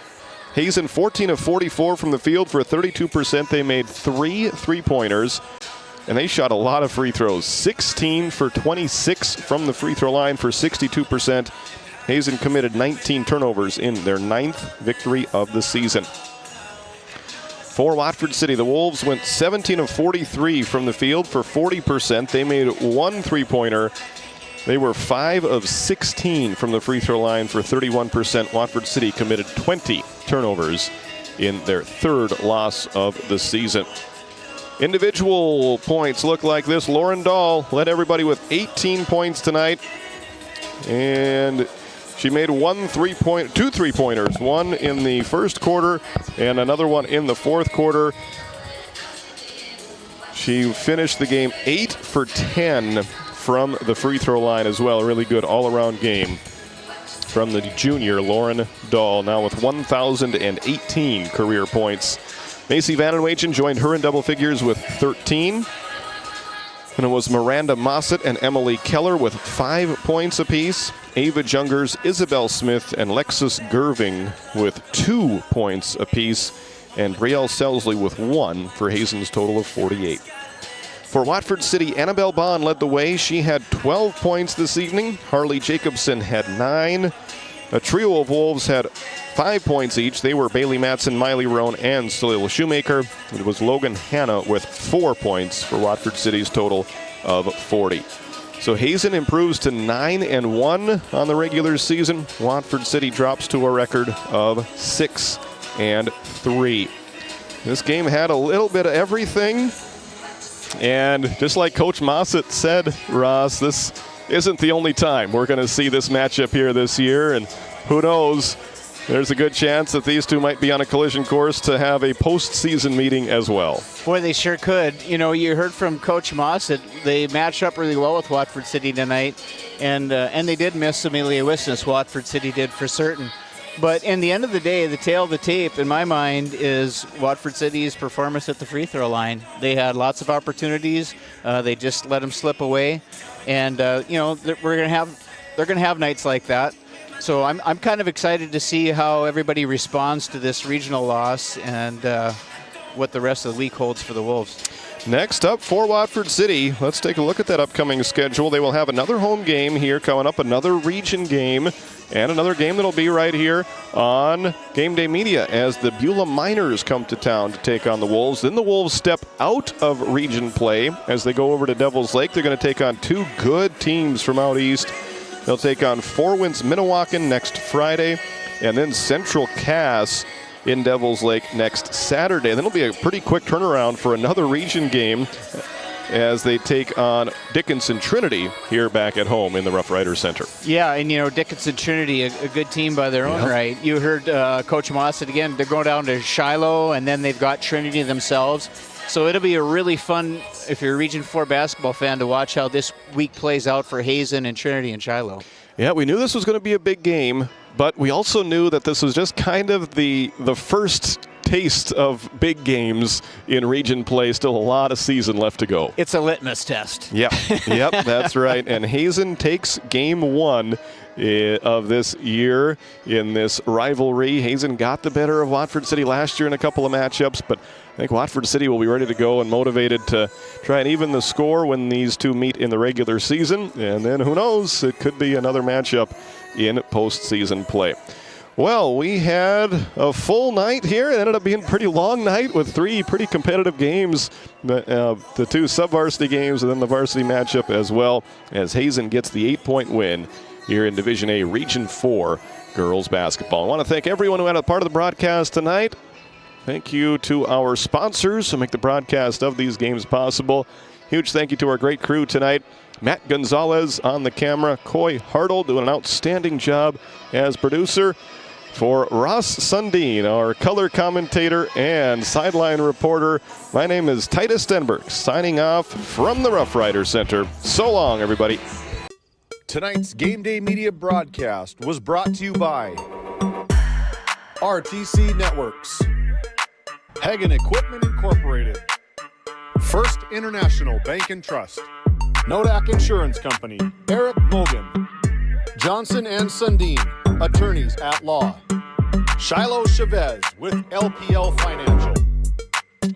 Hazen 14 of 44 from the field for a 32%. They made 3 3-pointers, and they shot a lot of free throws. 16 for 26 from the free throw line for 62%. Hazen committed 19 turnovers in their 9th victory of the season. For Watford City, the Wolves went 17 of 43 from the field for 40%. They made 1 3-pointer. They were 5 of 16 from the free throw line for 31%. Watford City committed 20 turnovers in their 3rd loss of the season. Individual points look like this. Lauren Dahl led everybody with 18 points tonight. And she made 2 3-pointers, one in the first quarter and another one in the fourth quarter. She finished the game 8 for 10 from the free throw line as well. A really good all-around game from the junior Lauren Dahl, now with 1,018 career points. Macy Vanenwagen joined her in double figures with 13. And it was Miranda Mossett and Emily Keller with 5 points apiece. Ava Jungers, Isabel Smith, and Lexus Gerving with 2 points apiece. And Brielle Selsley with 1 for Hazen's total of 48. For Watford City, Annabelle Bond led the way. She had 12 points this evening. Harley Jacobson had 9. A trio of Wolves had 5 points each. They were Bailey Matson, Miley Roan, and Salil Shoemaker. It was Logan Hanna with 4 points for Watford City's total of 40. So Hazen improves to 9-1 on the regular season. Watford City drops to a record of 6-3. This game had a little bit of everything. And just like Coach Mossett said, Ross, this isn't the only time we're going to see this matchup here this year. And who knows, there's a good chance that these two might be on a collision course to have a postseason meeting as well. Boy, they sure could. You know, you heard from Coach Mossett. They matched up really well with Watford City tonight. And they did miss Amelia Wisnes. Watford City did for certain. But in the end of the day, the tail of the tape, in my mind, is Watford City's performance at the free throw line. They had lots of opportunities. They just let them slip away. And, you know, they're going to have nights like that. So I'm kind of excited to see how everybody responds to this regional loss and what the rest of the week holds for the Wolves. Next up for Watford City, let's take a look at that upcoming schedule. They will have another home game here coming up, another region game, and another game that'll be right here on Game Day Media as the Beulah Miners come to town to take on the Wolves. Then the Wolves step out of region play as they go over to Devil's Lake. They're going to take on 2 good teams from out east. They'll take on Four Winds Minnewacan next Friday, and then Central Cass in Devil's Lake next Saturday. Then it'll be a pretty quick turnaround for another region game as they take on Dickinson Trinity here back at home in the Rough Riders Center. Yeah, and you know, Dickinson Trinity, a good team by their own right. You heard Coach Mossett again, they're going down to Shiloh, and then they've got Trinity themselves. So it'll be a really fun, if you're a Region 4 basketball fan, to watch how this week plays out for Hazen and Trinity and Shiloh. Yeah, we knew this was going to be a big game, but we also knew that this was just kind of the first taste of big games in region play. Still a lot of season left to go. It's a litmus test. Yep, that's right. And Hazen takes game 1 of this year in this rivalry. Hazen got the better of Watford City last year in a couple of matchups, but I think Watford City will be ready to go and motivated to try and even the score when these two meet in the regular season. And then who knows, it could be another matchup in postseason play. Well, we had a full night here. It ended up being a pretty long night with 3 pretty competitive games, the 2 sub-varsity games and then the varsity matchup as well, as Hazen gets the 8-point win here in Division A Region 4 girls basketball. I want to thank everyone who had a part of the broadcast tonight. Thank you to our sponsors who make the broadcast of these games possible. Huge thank you to our great crew tonight. Matt Gonzalez on the camera. Coy Hartle doing an outstanding job as producer. For Ross Sundin, our color commentator and sideline reporter, my name is Titus Stenberg, signing off from the Rough Riders Center. So long, everybody. Tonight's Game Day Media broadcast was brought to you by RTC Networks, Hagen Equipment Incorporated, First International Bank and Trust, Nodak Insurance Company, Eric Mogan, Johnson and Sundin, attorneys at law, Shiloh Chavez with LPL Financial,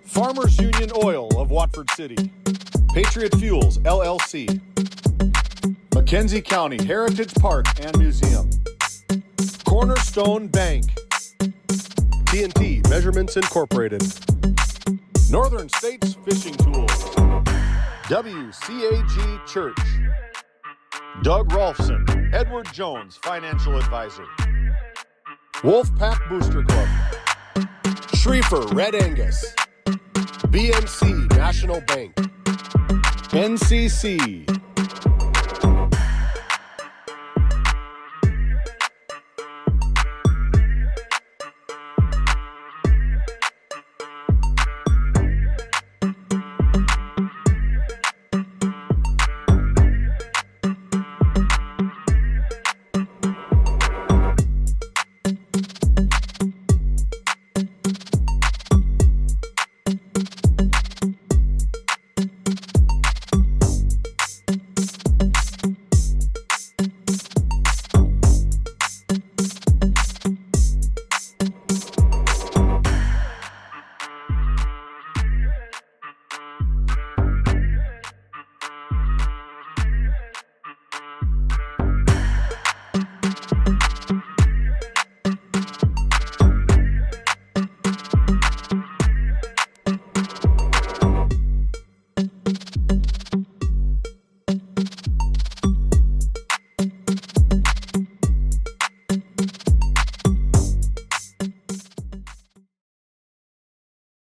Farmers Union Oil of Watford City, Patriot Fuels LLC, Mackenzie County Heritage Park and Museum, Cornerstone Bank, TNT Measurements Incorporated, Northern States Fishing Tools, WCAG Church, Doug Rolfson, Edward Jones Financial Advisor, Wolfpack Booster Club, Schriefer Red Angus, BNC National Bank, NCC,